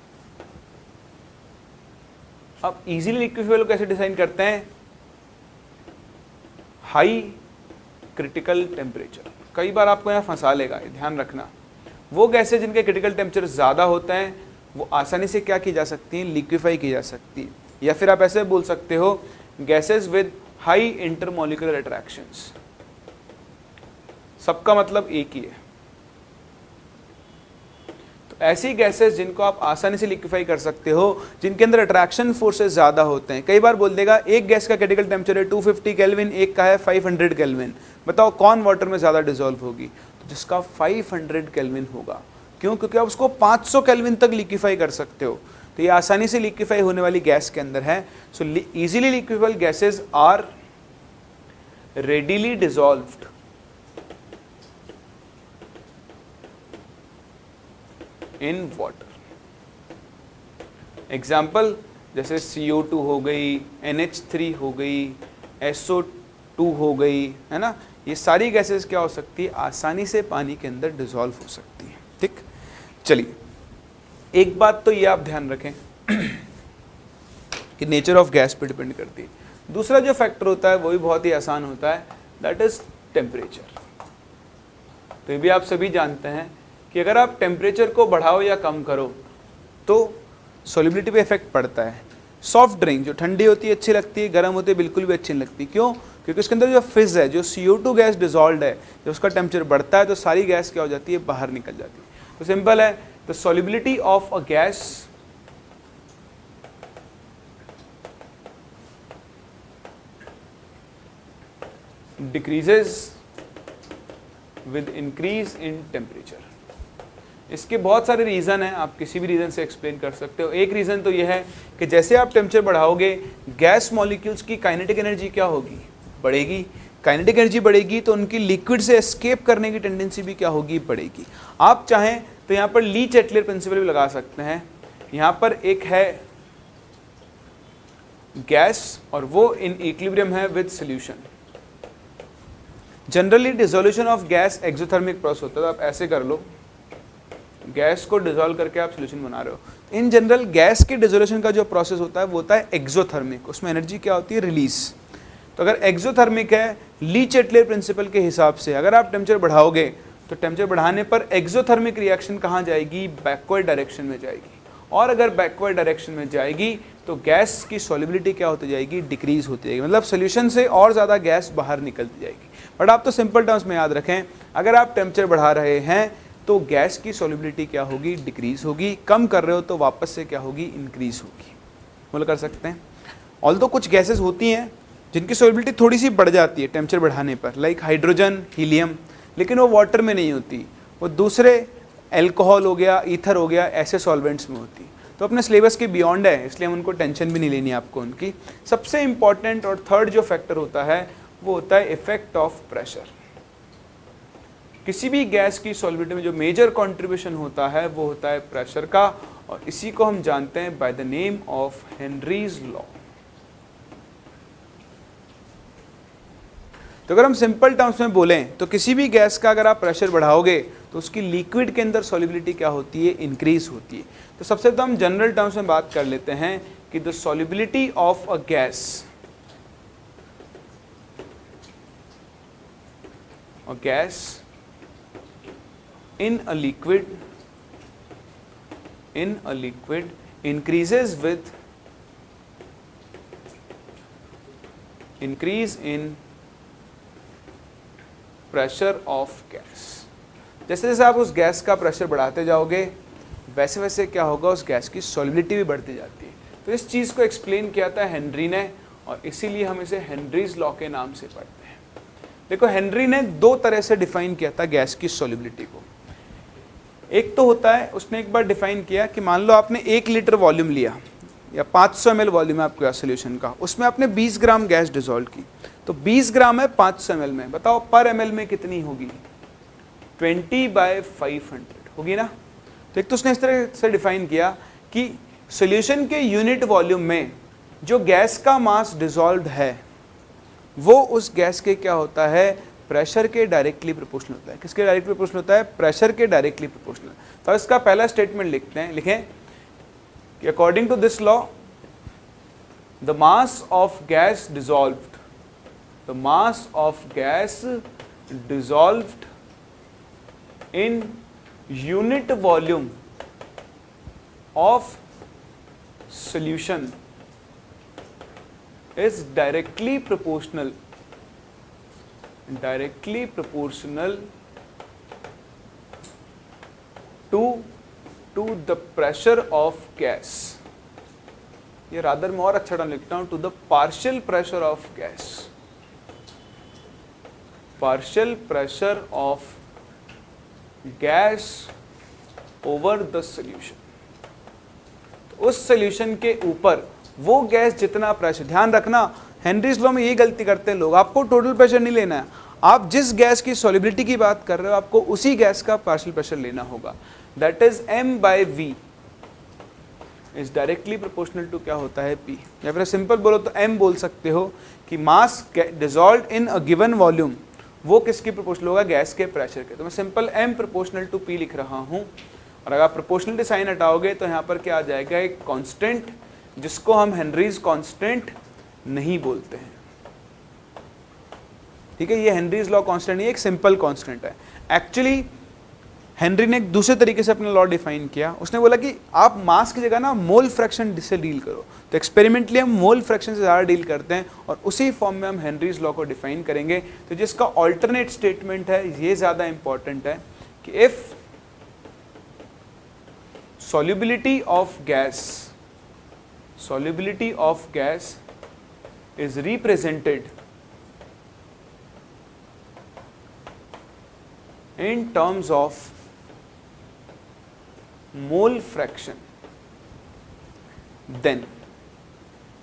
अब इजीली लिक्विफिएबल कैसे डिजाइन करते हैं? High critical temperature. कई बार आपको यहाँ फंसा लेगा, ध्यान रखना। वो गैसेस जिनके क्रिटिकल टेम्परेचर ज़्यादा होते हैं वो आसानी से क्या की जा सकती हैं, लिक्विफाई की जा सकती है। या फिर आप ऐसे बोल सकते हो gases with high intermolecular attractions. सबका मतलब एक ही है। तो ऐसी गैसेस जिनको आप आसानी से लिक्विफाई कर सकते हो, जिनके अंदर अट्रैक्शन फोर्सेस ज़्यादा होते हैं। कई बार बोल देगा एक गैस का क्रिटिकल टेम्परेचर है 250 केल्विन, एक का है 500 केल्विन, बताओ कौन वाटर में ज़्यादा डिसॉल्व होगी? तो जिसका 500 केल्विन होगा। क्यों? क्योंकि आप उसको 500 केल्विन तक लिक्विफाई कर सकते हो। तो ये आसानी से लिक्विफाई होने वाली गैस के अंदर है। So easily liquefiable gases are readily dissolved in water. Example जैसे CO2 हो गई, NH3 हो गई, SO2 हो गई, है ना। ये सारी गैसेस क्या हो सकती है, आसानी से पानी के अंदर डिसॉल्व हो सकती है। ठीक, चलिए एक बात तो ये आप ध्यान रखें कि नेचर ऑफ गैस पे डिपेंड करती है। दूसरा जो फैक्टर होता है वो भी बहुत ही आसान होता है, दैट इज टेम्परेचर। तो ये भी आप सभी जानते हैं कि अगर आप टेम्परेचर को बढ़ाओ या कम करो तो सॉल्युबिलिटी पे इफेक्ट पड़ता है। सॉफ्ट ड्रिंक जो ठंडी होती है अच्छी लगती है, गर्म होती है बिल्कुल भी अच्छी नहीं लगती। क्यों? क्योंकि उसके अंदर जो फिज है, जो CO2 गैस डिसॉल्व है, जब उसका टेम्परेचर बढ़ता है तो सारी गैस क्या हो जाती है, बाहर निकल जाती है। तो सिंपल है, the solubility of a gas decreases with increase in temperature। इसके बहुत सारे रीज़न हैं, आप किसी भी रीज़न से एक्सप्लेन कर सकते हो। एक रीज़न तो यह है कि जैसे आप टेम्परेचर बढ़ाओगे गैस मॉलिक्यूल्स की काइनेटिक एनर्जी क्या होगी, बढ़ेगी। काइनेटिक एनर्जी बढ़ेगी तो उनकी लिक्विड से एस्केप करने की टेंडेंसी भी क्या होगी, बढ़ेगी। आप चाहें तो यहाँ पर ली चैटलर प्रिंसिपल भी लगा सकते हैं। यहाँ पर एक है गैस और वो इन इक्विलिब्रियम है with solution. Generally dissolution of gas exothermic process होता है, तो आप ऐसे कर लो, गैस को डिसॉल्व करके आप सॉल्यूशन बना रहे हो। इन जनरल गैस के डिसोल्यूशन का जो प्रोसेस होता है वो होता है एक्सोथर्मिक, उसमें एनर्जी क्या होती है, रिलीज। तो अगर एक्सोथर्मिक है, ली चैटलर प्रिंसिपल के हिसाब से अगर आप टेम्परेचर बढ़ाओगे तो टेम्परेचर बढ़ाने पर एक्सोथर्मिक रिएक्शन कहाँ जाएगी, बैकवर्ड डायरेक्शन में जाएगी। और अगर बैकवर्ड डायरेक्शन में जाएगी तो गैस की सॉल्युबिलिटी क्या होती जाएगी, डिक्रीज होती जाएगी, मतलब सोल्यूशन से और ज़्यादा गैस बाहर निकलती जाएगी। बट आप तो सिंपल टर्म्स में याद रखें, अगर आप टेम्परेचर बढ़ा रहे हैं तो गैस की सॉल्युबिलिटी क्या होगी, डिक्रीज होगी। कम कर रहे हो तो वापस से क्या होगी, इंक्रीज होगी। बोल कर सकते हैं। ऑल्दो कुछ गैसेस होती हैं जिनकी सॉल्युबिलिटी थोड़ी सी बढ़ जाती है टेम्परेचर बढ़ाने पर, लाइक हाइड्रोजन, हीलियम, लेकिन वो वाटर में नहीं होती, वो दूसरे एल्कोहल हो गया, ईथर हो गया, ऐसे सॉल्वेंट्स में होती। तो अपने सिलेबस के बियॉन्ड है, इसलिए हम उनको टेंशन भी नहीं लेनी आपको उनकी। सबसे इंपॉर्टेंट और थर्ड जो फैक्टर होता है वो होता है इफेक्ट ऑफ प्रेशर। किसी भी गैस की सॉल्युबिलिटी में जो मेजर कंट्रीब्यूशन होता है वो होता है प्रेशर का, और इसी को हम जानते हैं by the name of Henry's law. तो अगर हम सिंपल टर्म्स में बोलें तो किसी भी गैस का अगर आप प्रेशर बढ़ाओगे तो उसकी लिक्विड के अंदर सॉल्युबिलिटी क्या होती है, इंक्रीज होती है। तो सबसे तो हम जनरल टर्म्स में बात कर लेते हैं कि the solubility of a gas in a liquid increases with increase in pressure of gas। जैसे जैसे आप उस गैस का प्रेशर बढ़ाते जाओगे वैसे वैसे क्या होगा, उस गैस की सॉल्युबिलिटी भी बढ़ती जाती है। तो इस चीज़ को एक्सप्लेन किया था हेनरी ने, और इसीलिए हम इसे हेनरीज लॉ के नाम से पढ़ते हैं। देखो, हेनरी ने दो तरह से डिफाइन किया था गैस की सॉल्युबिलिटी को। एक तो होता है, उसने एक बार डिफाइन किया कि मान लो आपने 1 लीटर वॉल्यूम लिया या 500 ml वॉल्यूम है आपके सॉल्यूशन का, उसमें आपने 20 ग्राम गैस डिसॉल्व की, तो 20 ग्राम है 500 ml में, बताओ पर ml में कितनी होगी, 20/500 होगी ना। तो एक तो उसने इस तरह से डिफाइन किया कि सॉल्यूशन के यूनिट वॉल्यूम में जो गैस का मास डिसॉल्व्ड है वो उस गैस के क्या होता है, प्रेशर के डायरेक्टली प्रोपोर्शनल होता है। किसके डायरेक्टली प्रोपोर्शनल होता है, प्रेशर के डायरेक्टली प्रोपोर्शनल। तो इसका पहला स्टेटमेंट लिखते हैं, लिखें कि according to this law the mass of gas dissolved, the mass of gas dissolved in unit volume of solution is directly proportional to the pressure of gas। ये rather मैं और अच्छा टर्म लिखता हूं, to the partial pressure of gas, partial pressure of gas over the solution। तो उस solution के ऊपर वो गैस जितना प्रेशर, ध्यान रखना हेनरीज लॉ में ये गलती करते हैं लोग, आपको टोटल प्रेशर नहीं लेना है, आप जिस गैस की सॉल्युबिलिटी की बात कर रहे हो आपको उसी गैस का पार्शियल प्रेशर लेना होगा। That is m/v is directly proportional to क्या होता है, p। या फिर सिंपल बोलो तो m बोल सकते हो कि mass dissolved in a given volume वो किसकी प्रोपोर्शनल होगा, गैस के प्रेशर के। तो मैं simple m proportional to p लिख रहा हूं, और अगर आप प्रोपोर्शनल साइन हटाओगे तो यहाँ पर क्या आ जाएगा, एक कांस्टेंट जिसको हम हेनरीज कांस्टेंट नहीं बोलते हैं। ठीक है, ये हेनरीज लॉ कांस्टेंट नहीं है, एक सिंपल कांस्टेंट है। एक्चुअली हेनरी ने एक दूसरे तरीके से अपना लॉ डिफाइन किया, उसने बोला कि आप मास की जगह ना मोल फ्रैक्शन से डील करो। तो एक्सपेरिमेंटली हम मोल फ्रैक्शन से ज़्यादा डील करते हैं और उसी फॉर्म में हम हेनरीज लॉ को डिफाइन करेंगे। तो जिसका ऑल्टरनेट स्टेटमेंट है ये ज़्यादा इंपॉर्टेंट है कि if solubility of gas is represented in terms of mole fraction, then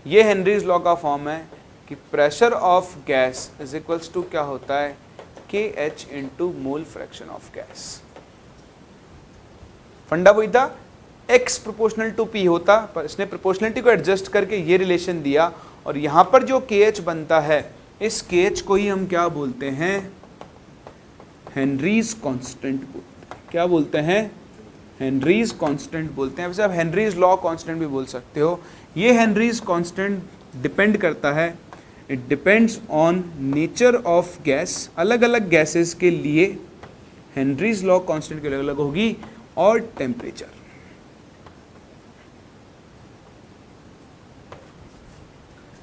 ये हेनरीज लॉ का फॉर्म है कि pressure of gas is equals to क्या होता है, KH into mole fraction of gas. फंडा वही था, X प्रोपोर्शनल टू P होता, पर इसने प्रोपोर्शनलिटी को एडजस्ट करके ये रिलेशन दिया, और यहां पर जो KH बनता है, इस KH को ही हम क्या बोलते हैं, हेनरीज कांस्टेंट। क्या बोलते हैं, हेनरीज कांस्टेंट बोलते हैं। वैसे आप हेनरीज लॉ कांस्टेंट भी बोल सकते हो। ये हेनरीज कांस्टेंट डिपेंड करता है, it depends on nature of gas. अलग अलग गैसेस के लिए हेनरीज लॉ कांस्टेंट की अलग अलग होगी, और टेम्परेचर।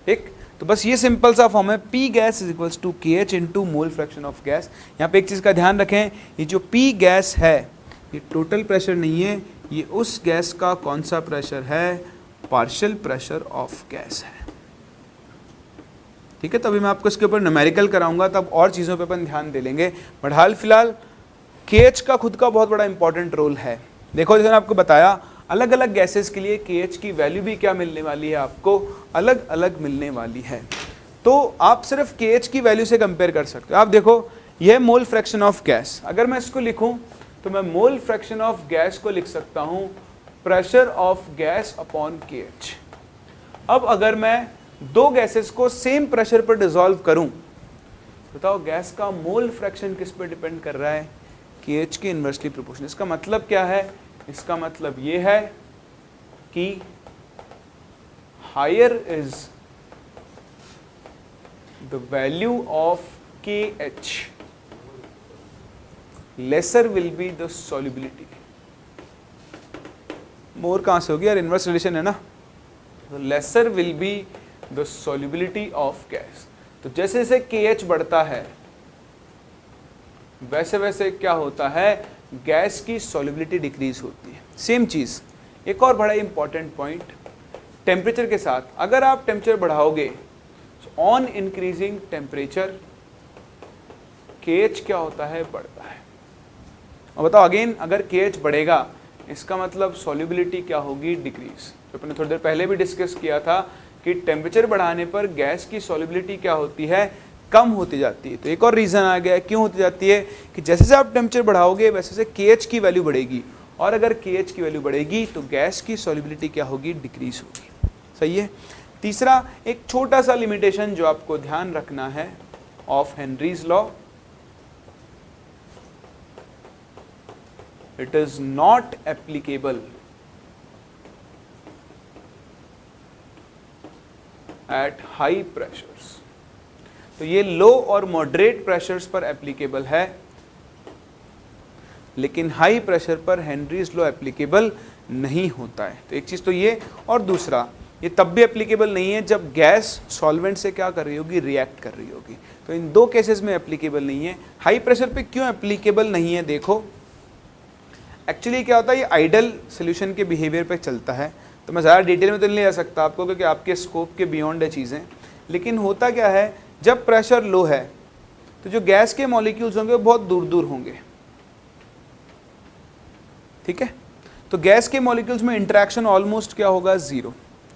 ठीक, तो बस ये सिंपल सा फॉर्म है, P gas is equals to KH into mole fraction of gas. यहाँ पे एक चीज़ का ध्यान रखें, ये जो P गैस है ये टोटल प्रेशर नहीं है, ये उस गैस का कौन सा प्रेशर है, पार्शियल प्रेशर ऑफ गैस है। ठीक है, तो अभी मैं आपको इसके ऊपर न्यूमेरिकल कराऊंगा, तब और चीज़ों पे अपन ध्यान दे लेंगे, बट हाल फिलहाल KH का खुद का बहुत बड़ा इंपॉर्टेंट रोल है। देखो, जैसे मैंने आपको बताया, अलग अलग गैसेस के लिए KH की वैल्यू भी क्या मिलने वाली है, आपको अलग अलग मिलने वाली है। तो आप सिर्फ KH की वैल्यू से कंपेयर कर सकते हो। आप देखो, यह मोल फ्रैक्शन ऑफ गैस, अगर मैं इसको लिखूं तो मैं मोल फ्रैक्शन ऑफ गैस को लिख सकता हूं pressure of gas upon KH। अब अगर मैं दो गैसेस को सेम प्रेशर पर डिसॉल्व करूं, बताओ गैस का मोल फ्रैक्शन किस पर डिपेंड कर रहा है, KH के इन्वर्सली प्रोपोर्शनल। इसका मतलब क्या है, इसका मतलब ये है कि higher is the value of KH, lesser will be the solubility. More कहां से होगी यार, इनवर्स रिलेशन है ना, तो lesser will be the solubility of gas. तो जैसे जैसे KH बढ़ता है वैसे वैसे क्या होता है, गैस की सॉल्युबिलिटी डिक्रीज होती है। सेम चीज, एक और बड़ा इंपॉर्टेंट पॉइंट, टेम्परेचर के साथ अगर आप टेम्परेचर बढ़ाओगे, ऑन इंक्रीजिंग टेम्परेचर KH क्या होता है, बढ़ता है। और बताओ अगेन, अगर KH बढ़ेगा इसका मतलब सॉल्युबिलिटी क्या होगी, डिक्रीज। तो अपने थोड़ी देर पहले भी डिस्कस किया था कि टेम्परेचर बढ़ाने पर गैस की सॉल्युबिलिटी क्या होती है, कम होती जाती है। तो एक और रीजन आ गया क्यों होती जाती है, कि जैसे जैसे आप टेम्परेचर बढ़ाओगे वैसे से KH की वैल्यू बढ़ेगी, और अगर KH की वैल्यू बढ़ेगी तो गैस की सॉल्युबिलिटी क्या होगी, डिक्रीज होगी। सही है। तीसरा, एक छोटा सा लिमिटेशन जो आपको ध्यान रखना है of Henry's law, it is not applicable at high pressures. तो ये लो और मॉडरेट प्रेशर्स पर एप्लीकेबल है, लेकिन हाई प्रेशर पर हेनरीज लॉ एप्लीकेबल नहीं होता है। तो एक चीज तो ये, और दूसरा ये तब भी एप्लीकेबल नहीं है जब गैस सॉल्वेंट से क्या कर रही होगी, रिएक्ट कर रही होगी। तो इन दो केसेस में एप्लीकेबल नहीं है। हाई प्रेशर पे क्यों एप्लीकेबल नहीं है, देखो एक्चुअली क्या होता है, ये आइडल सोल्यूशन के बिहेवियर पे चलता है, तो मैं ज़्यादा डिटेल में तो नहीं जा सकता आपको क्योंकि आपके स्कोप के बियॉन्ड है चीज़ें। लेकिन होता क्या है, जब प्रेशर लो है तो जो गैस के मॉलिक्यूल्स होंगे वो बहुत दूर दूर होंगे। ठीक है, तो गैस के मॉलिक्यूल्स में इंटरेक्शन ऑलमोस्ट क्या होगा, जीरो।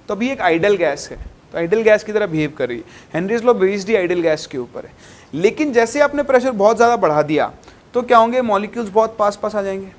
तो अभी एक आइडल गैस है, तो आइडल गैस की तरह बिहेव कर रही है। हेनरीज लॉ बेस्ड ही आइडल गैस के ऊपर है। लेकिन जैसे आपने प्रेशर बहुत ज़्यादा बढ़ा दिया तो क्या होंगे, मॉलिक्यूल्स बहुत पास पास आ जाएंगे।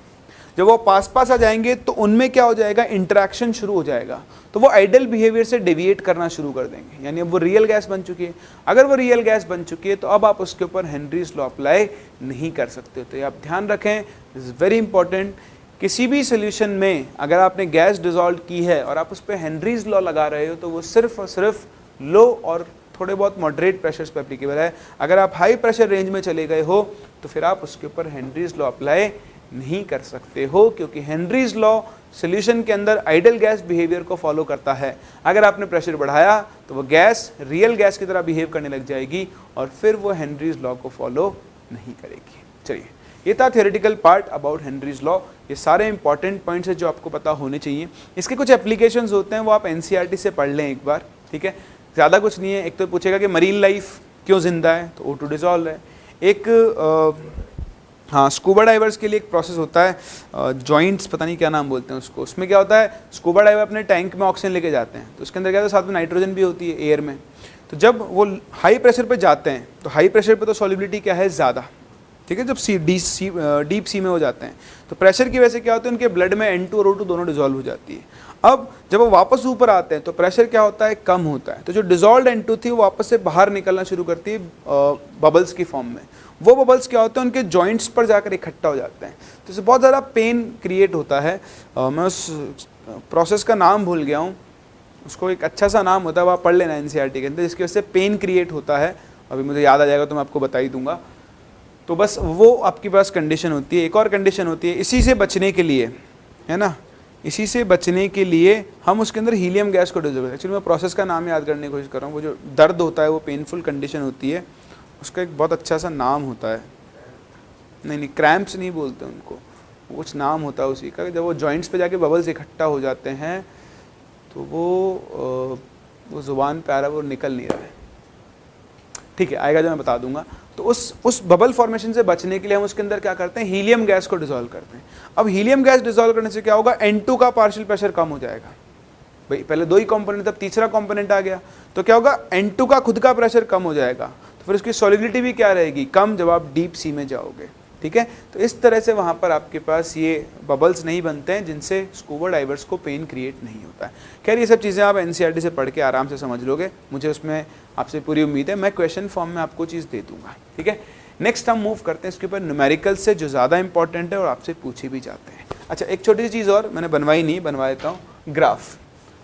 जब वो पास पास आ जाएंगे तो उनमें क्या हो जाएगा, इंटरेक्शन शुरू हो जाएगा, तो वो आइडल बिहेवियर से डेविएट करना शुरू कर देंगे, यानी अब वो रियल गैस बन चुकी है। अगर वो रियल गैस बन चुकी है तो अब आप उसके ऊपर हेनरीज लॉ अप्लाई नहीं कर सकते। तो ये आप ध्यान रखें, दिस इज वेरी इंपॉर्टेंट। किसी भी सोल्यूशन में अगर आपने गैस डिसॉल्व की है और आप उस पर हेनरीज लॉ लगा रहे हो तो वो सिर्फ और सिर्फ लो और थोड़े बहुत मॉडरेट प्रेशर्स पर एप्लीकेबल है। अगर आप हाई प्रेशर रेंज में चले गए हो तो फिर आप उसके ऊपर हेनरीज लॉ अप्लाई नहीं कर सकते हो, क्योंकि हेनरीज लॉ सॉल्यूशन के अंदर आइडल गैस बिहेवियर को फॉलो करता है। अगर आपने प्रेशर बढ़ाया तो वो गैस रियल गैस की तरह बिहेव करने लग जाएगी और फिर वो हेनरीज लॉ को फॉलो नहीं करेगी। चलिए, ये था theoretical part about Henry's law. ये सारे इंपॉर्टेंट पॉइंट्स है जो आपको पता होने चाहिए। इसके कुछ एप्लीकेशंस होते हैं, वो आप एनसीईआरटी से पढ़ लें एक बार। ठीक है, ज़्यादा कुछ नहीं है। एक तो पूछेगा कि मरीन लाइफ क्यों जिंदा है, तो O2 डिसॉल्व है। एक हाँ, स्कूबा डाइवर्स के लिए एक प्रोसेस होता है, जॉइंट्स पता नहीं क्या नाम बोलते हैं उसको। उसमें क्या होता है, स्कूबा डाइवर अपने टैंक में ऑक्सीजन लेके जाते हैं, तो उसके अंदर क्या होता है, साथ में नाइट्रोजन भी होती है एयर में। तो जब वो हाई प्रेशर पे जाते हैं, तो हाई प्रेशर पे तो सॉल्युबिलिटी क्या है, ज़्यादा, ठीक है। जब डीप सी में हो जाते हैं तो प्रेशर की वजह से क्या होता है, उनके ब्लड में N2 और O2 दोनों डिजोल्व हो जाती है। अब जब वो वापस ऊपर आते हैं तो प्रेशर क्या होता है, कम होता है। तो जो डिजोल्व N2 थी वो वापस से बाहर निकलना शुरू करती है बबल्स की फॉर्म में। वो बबल्स क्या होते हैं, उनके जॉइंट्स पर जाकर इकट्ठा हो जाते हैं, तो इससे बहुत ज़्यादा पेन क्रिएट होता है। मैं उस प्रोसेस का नाम भूल गया हूँ, उसको एक अच्छा सा नाम होता है, वो आप पढ़ लेना NCERT के अंदर, जिसकी वजह से पेन क्रिएट होता है। अभी मुझे याद आ जाएगा तो मैं आपको बता ही दूंगा। तो बस वो आपके पास कंडीशन होती है। एक और कंडीशन होती है, इसी से बचने के लिए, है ना, इसी से बचने के लिए हम उसके अंदर हीलियम गैस को डिजोल्व करते हैं। एक्चुअली मैं प्रोसेस का नाम याद करने की कोशिश कर रहा हूँ। वो जो दर्द होता है, वो पेनफुल कंडीशन होती है, उसका एक बहुत अच्छा सा नाम होता है। नहीं, क्रैम्प्स नहीं बोलते उनको, कुछ नाम होता है उसी का। जब वो जॉइंट्स पे जाके बबल्स इकट्ठा हो जाते हैं तो वो ज़ुबान पे आ रहा है, वो निकल नहीं रहा है, ठीक है, आएगा जब मैं बता दूंगा। तो उस बबल फॉर्मेशन से बचने के लिए हम उसके अंदर क्या करते हैं, हीलियम गैस को डिसॉल्व करते हैं। अब हीलियम गैस डिसॉल्व करने से क्या होगा, N2 का पार्शियल प्रेशर कम हो जाएगा। भाई पहले 2 ही कंपोनेंट, तब तीसरा कंपोनेंट आ गया, तो क्या होगा, N2 का खुद का प्रेशर कम हो जाएगा, तो फिर उसकी सॉलिबिलिटी भी क्या रहेगी, कम, जब आप डीप सी में जाओगे, ठीक है। तो इस तरह से वहाँ पर आपके पास ये बबल्स नहीं बनते हैं, जिनसे स्कूबा डाइवर्स को पेन क्रिएट नहीं होता है। खैर ये सब चीज़ें आप NCERT से पढ़ के आराम से समझ लोगे, मुझे उसमें आपसे पूरी उम्मीद है। मैं क्वेश्चन फॉर्म में आपको चीज़ दे दूंगा, ठीक है। नेक्स्ट हम मूव करते हैं इसके ऊपर न्यूमेरिकल से, जो ज़्यादा इंपॉर्टेंट है और आपसे पूछे भी जाते हैं। अच्छा, एक छोटी सी चीज़ और मैंने बनवाई नहीं, बनवा देता हूँ, ग्राफ।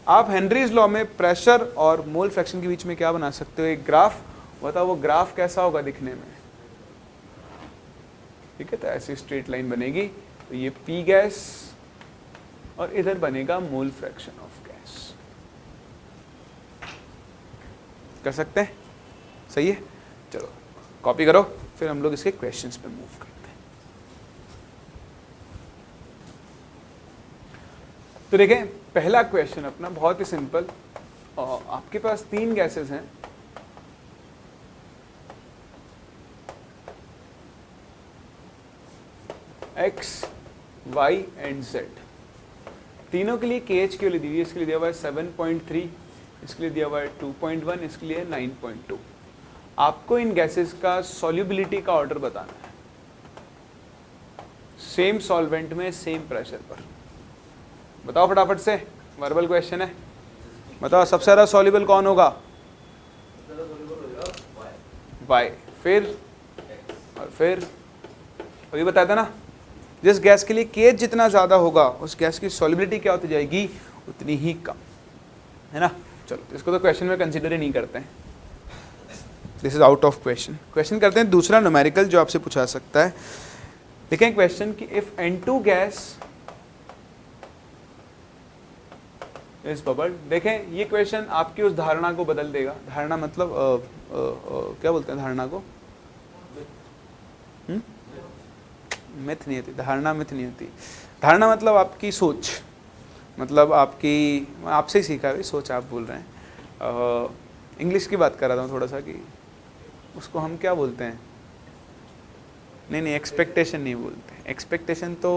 आप हेनरीज लॉ में प्रेशर और मोल फ्रैक्शन के बीच में क्या बना सकते हो, एक ग्राफ। बताओ वो ग्राफ कैसा होगा दिखने में, ठीक है। तो ऐसी स्ट्रेट लाइन बनेगी, तो ये P गैस और इधर बनेगा मोल फ्रैक्शन ऑफ गैस। कर सकते हैं, सही है। चलो कॉपी करो, फिर हम लोग इसके क्वेश्चंस पे मूव करते हैं। तो देखें, पहला क्वेश्चन अपना बहुत ही सिंपल, और आपके पास 3 गैसेस हैं, X, Y एंड Z। तीनों के लिए KH की वैल्यू दी हुई है। इसके लिए दिया हुआ है 7.3, इसके लिए दिया हुआ है 2.1, इसके लिए 9.2। आपको इन गैसेस का सॉल्युबिलिटी का ऑर्डर बताना है, सेम सॉल्वेंट में सेम प्रेशर पर। बताओ फटाफट से, वर्बल क्वेश्चन है, बताओ सबसे ज़्यादा सॉल्युबल कौन होगा, Y, फिर और फिर, अभी बताया था ना, जिस गैस के लिए KH जितना ज़्यादा होगा उस गैस की सॉल्युबिलिटी क्या होती जाएगी, उतनी ही कम, है ना। चलो, इसको तो क्वेश्चन में कंसीडर ही नहीं करते हैं, this is out of question. Question करते हैं दूसरा न्यूमेरिकल जो आपसे पूछा सकता है। देखें क्वेश्चन कि if N2 gas is bubble. देखें ये क्वेश्चन आपकी उस धारणा को बदल देगा। धारणा मतलब क्या बोलते हैं धारणा को, मिथ नहीं होती धारणा, मिथ नहीं होती धारणा, मतलब आपकी सोच, मतलब आपकी, आपसे ही सीखा है, सोच आप बोल रहे हैं। इंग्लिश की बात कर रहा था थोड़ा सा, कि उसको हम क्या बोलते हैं, नहीं एक्सपेक्टेशन नहीं बोलते। एक्सपेक्टेशन तो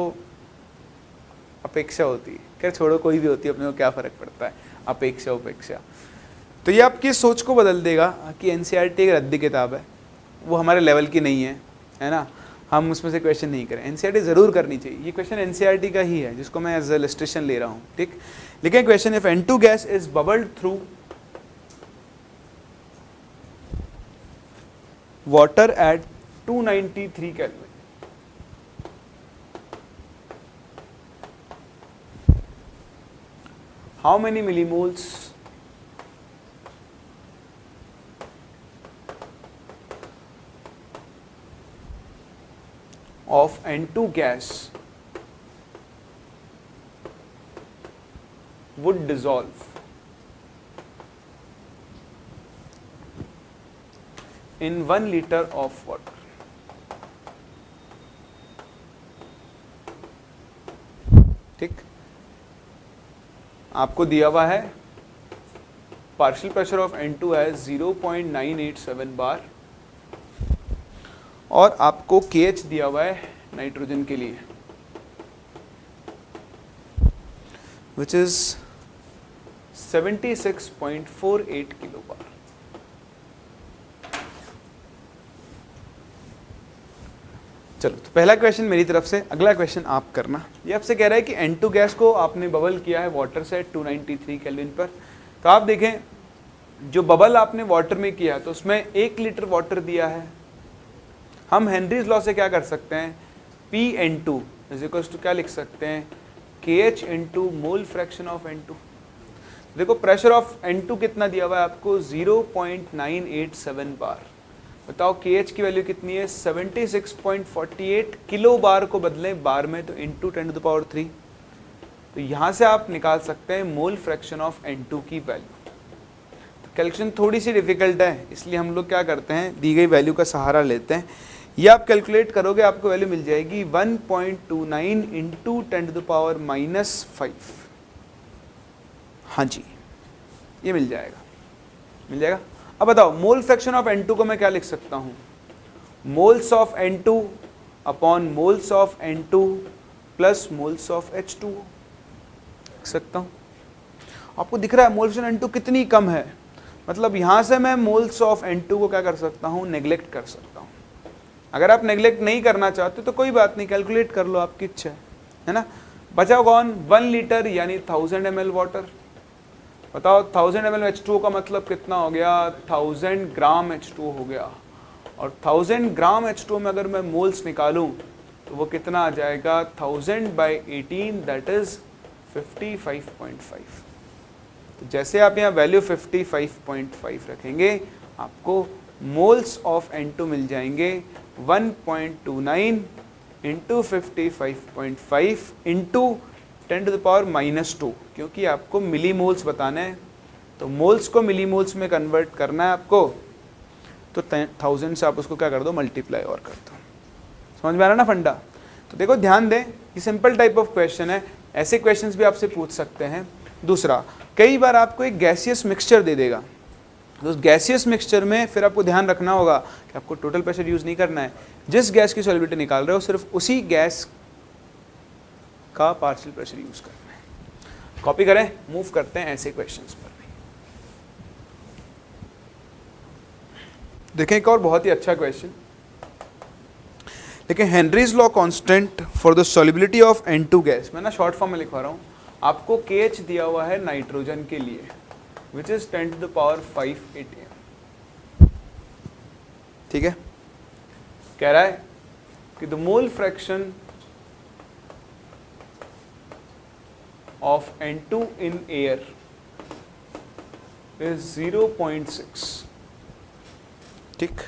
अपेक्षा होती है, खैर छोड़ो, कोई भी होती है, अपने को क्या फ़र्क पड़ता है, अपेक्षा उपेक्षा। तो ये आपकी सोच को बदल देगा कि NCERT एक रद्दी किताब है, वो हमारे लेवल की नहीं है ना, हम उसमें से क्वेश्चन नहीं करें। NCERT ज़रूर करनी चाहिए, ये क्वेश्चन NCERT का ही है जिसको मैं एज ए इलस्ट्रेशन ले रहा हूँ, ठीक। लेकिन question, if N2 gas is bubbled through water at 293 Kelvin, how many millimoles of N2 gas would dissolve in 1 liter of water? ठीक, आपको दिया हुआ है पार्शियल प्रेशर ऑफ N2 है 0.987 बार, और आपको KH दिया हुआ है नाइट्रोजन के लिए, विच इज 76.48 किलो बार। चलो, तो पहला क्वेश्चन मेरी तरफ से, अगला क्वेश्चन आप करना। ये आपसे कह रहा है कि N2 गैस को आपने बबल किया है वाटर से 293 केल्विन पर। तो आप देखें, जो बबल आपने वाटर में किया तो उसमें 1 लीटर वाटर दिया है। हम हेनरीज लॉ से क्या कर सकते हैं, Pn2 इज इक्वल्स टू क्या लिख सकते हैं, KH into mole fraction of N2। देखो प्रेशर ऑफ N2 कितना दिया हुआ है आपको, 0.987 बार। बताओ KH की वैल्यू कितनी है, 76.48 किलो बार को बदलें बार में तो इंटू 10⁻3। तो यहाँ से आप निकाल सकते हैं मोल फ्रैक्शन ऑफ N2 की वैल्यू। तो कैलकुलेशन थोड़ी सी डिफिकल्ट है, इसलिए हम लोग क्या करते हैं, दी गई वैल्यू का सहारा लेते हैं। ये आप कैलकुलेट करोगे, आपको वैल्यू मिल जाएगी 1.29 इंटू 10⁻⁻5। हाँ जी, ये मिल जाएगा। अब बताओ मोल फ्रैक्शन ऑफ N2 को मैं क्या लिख सकता हूँ, moles of N2 upon moles of N2 plus moles of H2 लिख सकता हूँ। आपको दिख रहा है मोल फ्रैक्शन N2 कितनी कम है, मतलब यहाँ से मैं मोल्स ऑफ N2 को क्या कर सकता हूँ, नेग्लेक्ट कर सकता हूँ। अगर आप नेग्लेक्ट नहीं करना चाहते तो कोई बात नहीं, कैलकुलेट कर लो, आपकी इच्छा है ना। बचा कौन, 1 लीटर यानी 1000 ml वाटर। बताओ 1000 ml H2O का मतलब कितना हो गया, 1000 ग्राम H2O हो गया। और 1000 ग्राम H2O में अगर मैं मोल्स निकालूं तो वो कितना आ जाएगा, 1000/18 दैट इज 55.5। तो जैसे आप यहाँ वैल्यू 55.5 रखेंगे, आपको मोल्स ऑफ N2 मिल जाएंगे 1.29 इंटू 55.5 इंटू 10⁻⁻2, क्योंकि आपको मिली मोल्स बताने हैं, तो मोल्स को मिली मोल्स में कन्वर्ट करना है आपको। तो 1000 से आप उसको क्या कर दो, मल्टीप्लाई और कर दो। समझ में आ रहा ना फंडा। तो देखो ध्यान दें, ये सिंपल टाइप ऑफ क्वेश्चन है, ऐसे क्वेश्चंस भी आपसे पूछ सकते हैं। दूसरा, कई बार आपको एक गैसियस मिक्सचर दे देगा, तो उस गैसियस मिक्सचर में फिर आपको ध्यान रखना होगा कि आपको टोटल प्रेशर यूज़ नहीं करना है, जिस गैस की सॉल्युबिलिटी निकाल रहे हो सिर्फ उसी गैस का पार्शियल प्रेशर यूज करना है। कॉपी करें, मूव करते हैं ऐसे क्वेश्चंस पर भी। देखें एक और बहुत ही अच्छा क्वेश्चन, लेकिन Henry's law constant for the solubility of N2 gas, मैं ना शॉर्ट फॉर्म में लिखवा रहा हूँ। आपको KH दिया हुआ है नाइट्रोजन के लिए, विच इज 10⁵ atm। ठीक है, कह रहा है कि the mole fraction of N2 in air is 0.6। ठीक,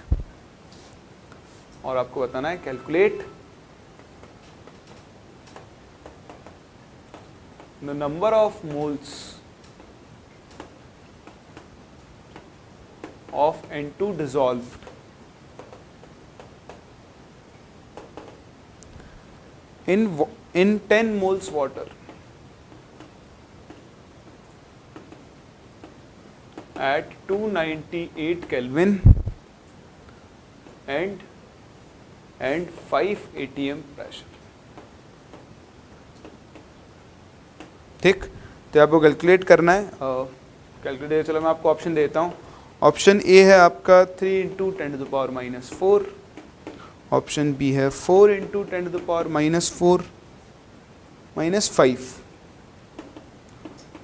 और आपको बताना है calculate the number of moles of N2 dissolved in 10 moles water at 298 Kelvin and 5 atm pressure। ठीक, तो आपको कैलकुलेट करना है। कैलकुलेट, चलो मैं आपको ऑप्शन देता हूँ। ऑप्शन ए है आपका 3 इंटू 10⁻⁻4, ऑप्शन बी है 4 इंटू 10⁻⁻4 -5,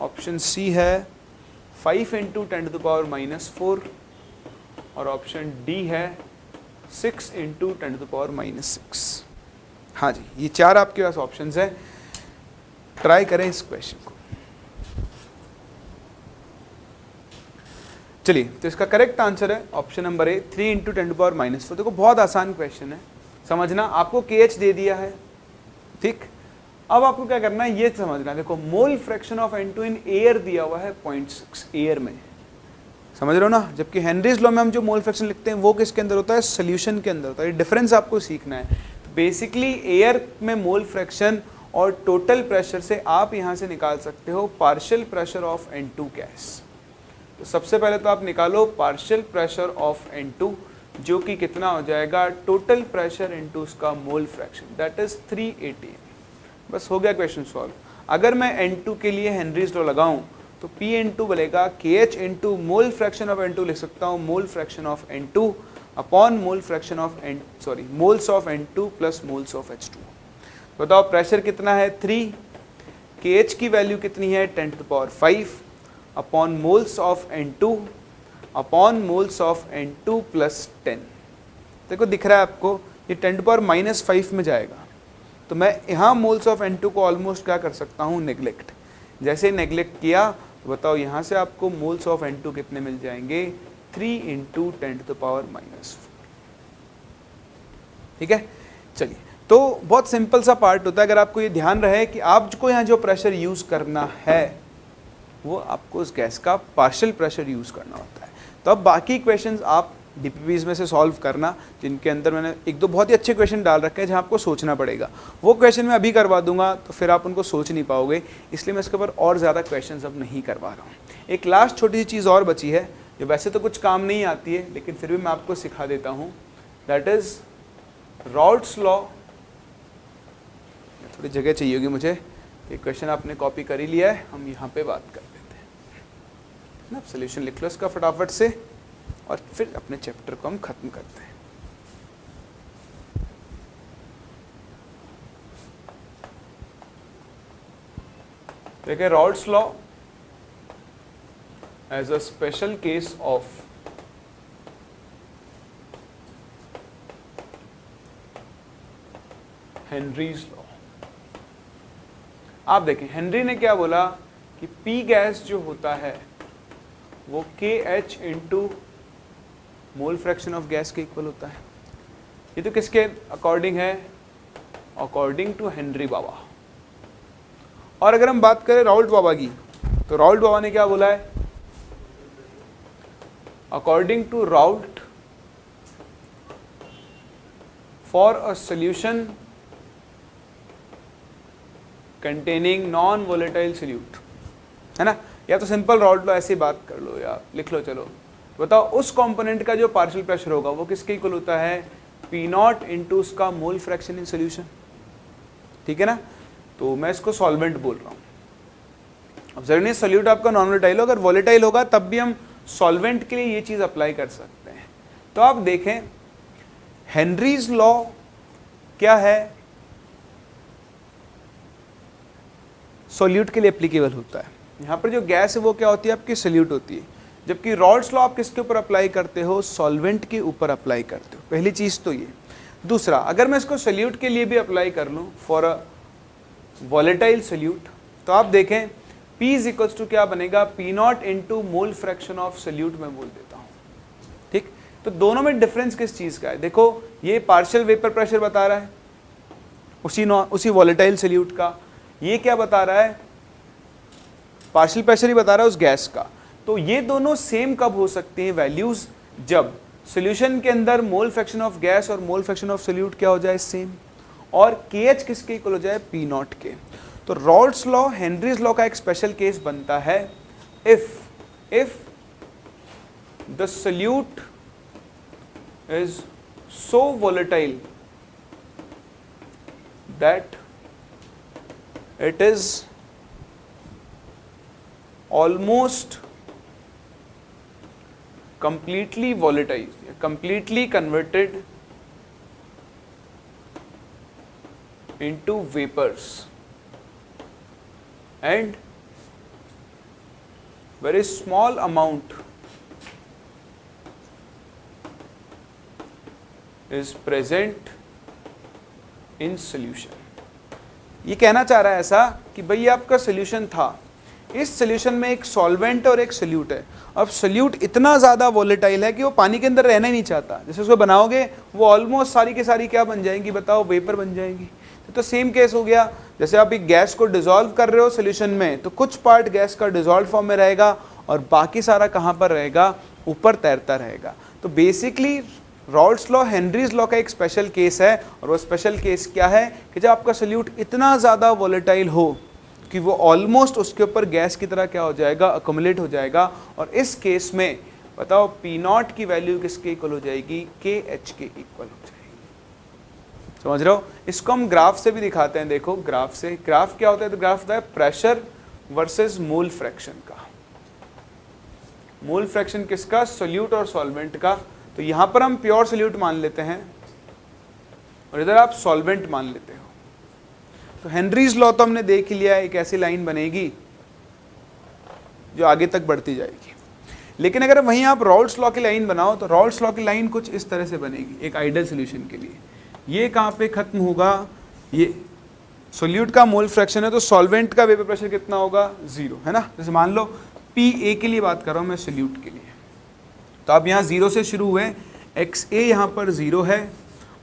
ऑप्शन सी है 5 इंटू 10⁻⁻4 और ऑप्शन डी है 6 इंटू 10⁻⁻6। हाँ जी, ये चार आपके पास ऑप्शंस हैं। ट्राई करें इस क्वेश्चन को। चलिए, तो इसका करेक्ट आंसर है ऑप्शन नंबर ए, 3 इंटू 10⁻⁻4। देखो बहुत आसान क्वेश्चन है समझना। आपको KH दे दिया है, ठीक। अब आपको क्या करना है ये समझना। देखो मोल fraction of N2 in air दिया हुआ है 0.6 एयर में, समझ रहे हो ना। जबकि हेनरीज लॉ में हम जो मोल फ्रैक्शन लिखते हैं वो किसके अंदर होता है, सोल्यूशन के अंदर होता है। ये डिफरेंस आपको सीखना है। बेसिकली एयर में मोल फ्रैक्शन और टोटल प्रेशर से आप यहाँ से निकाल सकते हो partial pressure of N2 gas. तो सबसे पहले तो आप निकालो पार्शियल प्रेशर ऑफ N2, जो कि कितना हो जाएगा टोटल प्रेशर इनटू उसका मोल फ्रैक्शन, दैट इज 380। बस हो गया क्वेश्चन सॉल्व। अगर मैं N2 के लिए हेनरीज लॉ लगाऊं तो P N2 बनेगा KH into mole fraction of N2, लिख सकता हूं मोल fraction of N2 upon mole fraction of moles of N2 plus moles of H2। बताओ प्रेशर कितना है 3, KH की वैल्यू कितनी है 10⁵ upon moles of N2 upon moles of N2 plus 10। देखो दिख रहा है आपको ये 10⁻⁻5 में जाएगा, तो मैं यहाँ मोल्स ऑफ N2 को ऑलमोस्ट क्या कर सकता हूँ नेग्लेक्ट। जैसे ही नेग्लेक्ट किया तो बताओ यहाँ से आपको मोल्स ऑफ N2 कितने मिल जाएंगे 3 × 10⁻⁻4। ठीक है, चलिए तो बहुत सिंपल सा पार्ट होता है। अगर आपको ये ध्यान रहे कि आपको यहाँ जो प्रेशर यूज़ करना है वो आपको उस गैस का पार्शियल प्रेशर यूज़ करना होता है। तो अब बाकी क्वेश्चंस आप डीपीपीज में से सॉल्व करना, जिनके अंदर मैंने एक दो बहुत ही अच्छे क्वेश्चन डाल रखे हैं जहाँ आपको सोचना पड़ेगा। वो क्वेश्चन मैं अभी करवा दूंगा तो फिर आप उनको सोच नहीं पाओगे, इसलिए मैं इसके ऊपर और ज़्यादा क्वेश्चंस अब नहीं करवा रहा हूँ। एक लास्ट छोटी सी चीज़ और बची है जो वैसे तो कुछ काम नहीं आती है, लेकिन फिर भी मैं आपको सिखा देता हूँ, दैट इज़ रॉल्स लॉ। थोड़ी जगह चाहिए होगी मुझे, एक क्वेश्चन आपने कॉपी कर ही लिया है, हम यहाँ पे बात कर लेते हैं ना। सोल्यूशन लिख लो इसका फटाफट से और फिर अपने चैप्टर को हम खत्म करते हैं। देखिए Raoult's law as a special case of Henry's law. आप देखें हेनरी ने क्या बोला कि P गैस जो होता है वो KH into mole fraction of gas के इक्वल होता है। ये तो किसके अकॉर्डिंग है, अकॉर्डिंग टू हेनरी बाबा। और अगर हम बात करें राउल्ट बाबा की, तो राउल्ट बाबा ने क्या बोला है, according to Raoult for a solution containing non volatile solute, है ना। या तो सिंपल राउल्ट लॉ ऐसी बात कर लो या लिख लो। चलो बताओ उस कंपोनेंट का जो पार्शियल प्रेशर होगा वो किसके इक्वल होता है, P0 इंटू उसका मोल फ्रैक्शन इन सोल्यूशन। ठीक है ना, तो मैं इसको सॉल्वेंट बोल रहा हूँ। अब जरूरी नहीं सोल्यूट आपका नॉन वोलेटाइल हो, अगर वोलेटाइल होगा तब भी हम सॉल्वेंट के लिए ये चीज़ अप्लाई कर सकते हैं। तो आप देखें हेनरीज लॉ क्या है, सोल्यूट के लिए एप्लीकेबल होता है। यहाँ पर जो गैस है वो क्या होती है आपकी सोल्यूट होती है, जबकि रॉल्स लॉ आप किसके ऊपर अप्लाई करते हो, सॉल्वेंट के ऊपर अप्लाई करते हो। पहली चीज़ तो ये। दूसरा, अगर मैं इसको सोल्यूट के लिए भी अप्लाई कर लूँ फॉर अ वॉलेटाइल सोल्यूट, तो आप देखें P इज इक्वल्स टू क्या बनेगा, P0 into mole fraction of solute में बोल देता हूँ। ठीक, तो दोनों में डिफरेंस किस चीज़ का है, देखो ये पार्शियल वेपर प्रेशर बता रहा है उसी वॉलेटाइल सोल्यूट का, ये क्या बता रहा है, पार्शियल प्रेशर ही बता रहा है उस गैस का। तो ये दोनों सेम कब हो सकते हैं वैल्यूज, जब सॉल्यूशन के अंदर मोल फ्रैक्शन ऑफ गैस और मोल फ्रैक्शन ऑफ सोल्यूट क्या हो जाए सेम, और KH किसके इक्वल हो जाए, P0 के। तो रॉल्स लॉ हेनरीज लॉ का एक स्पेशल केस बनता है if the solute is so volatile that it is almost completely volatile, completely converted into vapors and very small amount is present in solution। ये कहना चाह रहा है ऐसा कि भाई आपका सोल्यूशन था, इस सोल्यूशन में एक सॉल्वेंट और एक सोल्यूट है। अब सोल्यूट इतना ज़्यादा वोलेटाइल है कि वो पानी के अंदर रहना ही नहीं चाहता। जैसे उसको बनाओगे वो ऑलमोस्ट सारी की सारी क्या बन जाएंगी, बताओ वेपर बन जाएंगी। तो सेम केस हो गया, जैसे आप एक गैस को डिसॉल्व कर रहे हो सोल्यूशन में, तो कुछ पार्ट गैस का डिसॉल्व फॉर्म में रहेगा और बाकी सारा कहाँ पर रहेगा, ऊपर तैरता रहेगा। तो basically Rawls law Henrys law का एक स्पेशल केस है, और वो स्पेशल केस क्या है कि जब आपका सोल्यूट इतना ज़्यादा वोलेटाइल हो कि वो ऑलमोस्ट उसके ऊपर गैस की तरह क्या हो जाएगा, अकोमुलेट हो जाएगा। और इस केस में बताओ पी नॉट की वैल्यू किसके इक्वल हो जाएगी, के एच के इक्वल हो जाएगी। समझ रहे हो? इसको हम ग्राफ से भी दिखाते हैं। देखो ग्राफ से, ग्राफ क्या होता है, तो ग्राफ होता है प्रेशर वर्सेस मोल फ्रैक्शन का। मोल फ्रैक्शन किसका, सोल्यूट और सॉल्वेंट का। तो यहां पर हम प्योर सोल्यूट मान लेते हैं और इधर आप सॉल्वेंट मान लेते हो। तो हेनरीज लॉ तो हमने देख लिया है, एक ऐसी लाइन बनेगी जो आगे तक बढ़ती जाएगी। लेकिन अगर वहीं आप रॉल्स लॉ की लाइन बनाओ तो रॉल्स लॉ की लाइन कुछ इस तरह से बनेगी एक आइडियल सॉल्यूशन के लिए। ये कहाँ पे खत्म होगा, ये सोल्यूट का मोल फ्रैक्शन है तो सॉल्वेंट का वेपर प्रेशर कितना होगा, 0, है ना। जैसे मान लो पी ए के लिए बात कर रहा हूँ मैं सोल्यूट के लिए, तो अब यहाँ 0 से शुरू हुए, एक्स ए यहाँ पर 0 है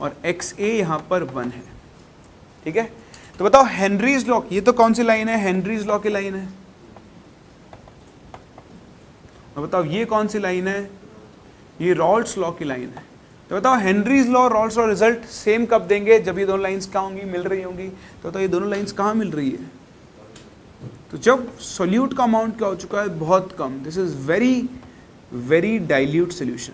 और एक्स ए यहाँ पर 1 है, ठीक है। तो बताओ हेनरीज लॉ, ये तो कौन सी लाइन है, हेनरीज लॉ की लाइन है। तो बताओ ये कौन सी लाइन है, ये रॉल्स लॉ की लाइन है। तो बताओ हेनरीज लॉ और रॉल्स लॉ रिजल्ट सेम कब देंगे, जब ये दोनों लाइंस कहाँ होंगी, मिल रही होंगी। तो बताओ ये दोनों लाइंस कहाँ मिल रही है, तो जब सोल्यूट का अमाउंट क्या हो चुका है, बहुत कम। This is very very dilute solution.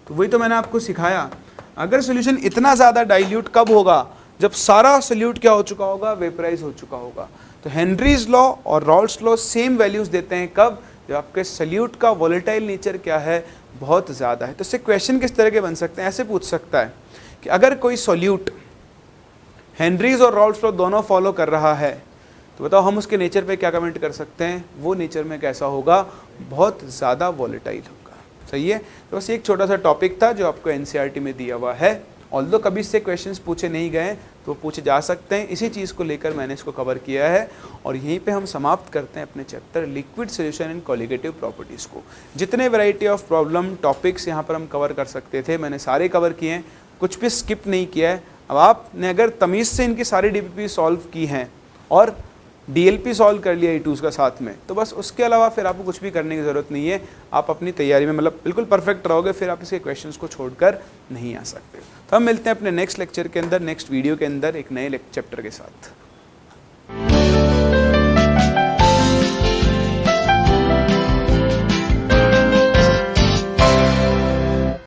तो वही तो मैंने आपको सिखाया, अगर सोल्यूशन इतना ज़्यादा डाइल्यूट कब होगा, जब सारा सोल्यूट क्या हो चुका होगा, वेपराइज हो चुका होगा। तो हेनरीज लॉ और रॉल्स लॉ सेम वैल्यूज देते हैं कब, जब आपके सोल्यूट का वोलेटाइल नेचर क्या है, बहुत ज़्यादा है। तो इससे क्वेश्चन किस तरह के बन सकते हैं, ऐसे पूछ सकता है कि अगर कोई सोल्यूट हेनरीज और रॉल्स लॉ दोनों फॉलो कर रहा है तो बताओ हम उसके नेचर पे क्या कमेंट कर सकते हैं, वो नेचर में कैसा होगा, बहुत ज़्यादा वॉलेटाइल होगा। सही है। तो बस एक छोटा सा टॉपिक था जो आपको एनसीईआरटी में दिया हुआ है। ऑल्दो कभी इससे क्वेश्चंस पूछे नहीं गए तो पूछे जा सकते हैं, इसी चीज़ को लेकर मैंने इसको कवर किया है। और यहीं पे हम समाप्त करते हैं अपने chapter liquid solution and colligative properties को। जितने वैरायटी ऑफ प्रॉब्लम टॉपिक्स यहाँ पर हम कवर कर सकते थे मैंने सारे कवर किए हैं, कुछ भी स्किप नहीं किया है। अब आपने अगर तमीज़ से इनकी सारी डीपीपी सॉल्व की हैं और डीएलपी सॉल्व कर लिया E2 का साथ में, तो बस उसके अलावा फिर आपको कुछ भी करने की ज़रूरत नहीं है। आप अपनी तैयारी में मतलब बिल्कुल परफेक्ट रहोगे, फिर आप इसके क्वेश्चंस को छोड़कर नहीं आ सकते। तो हम मिलते हैं अपने नेक्स्ट लेक्चर के अंदर, नेक्स्ट वीडियो के अंदर एक नए चैप्टर के साथ।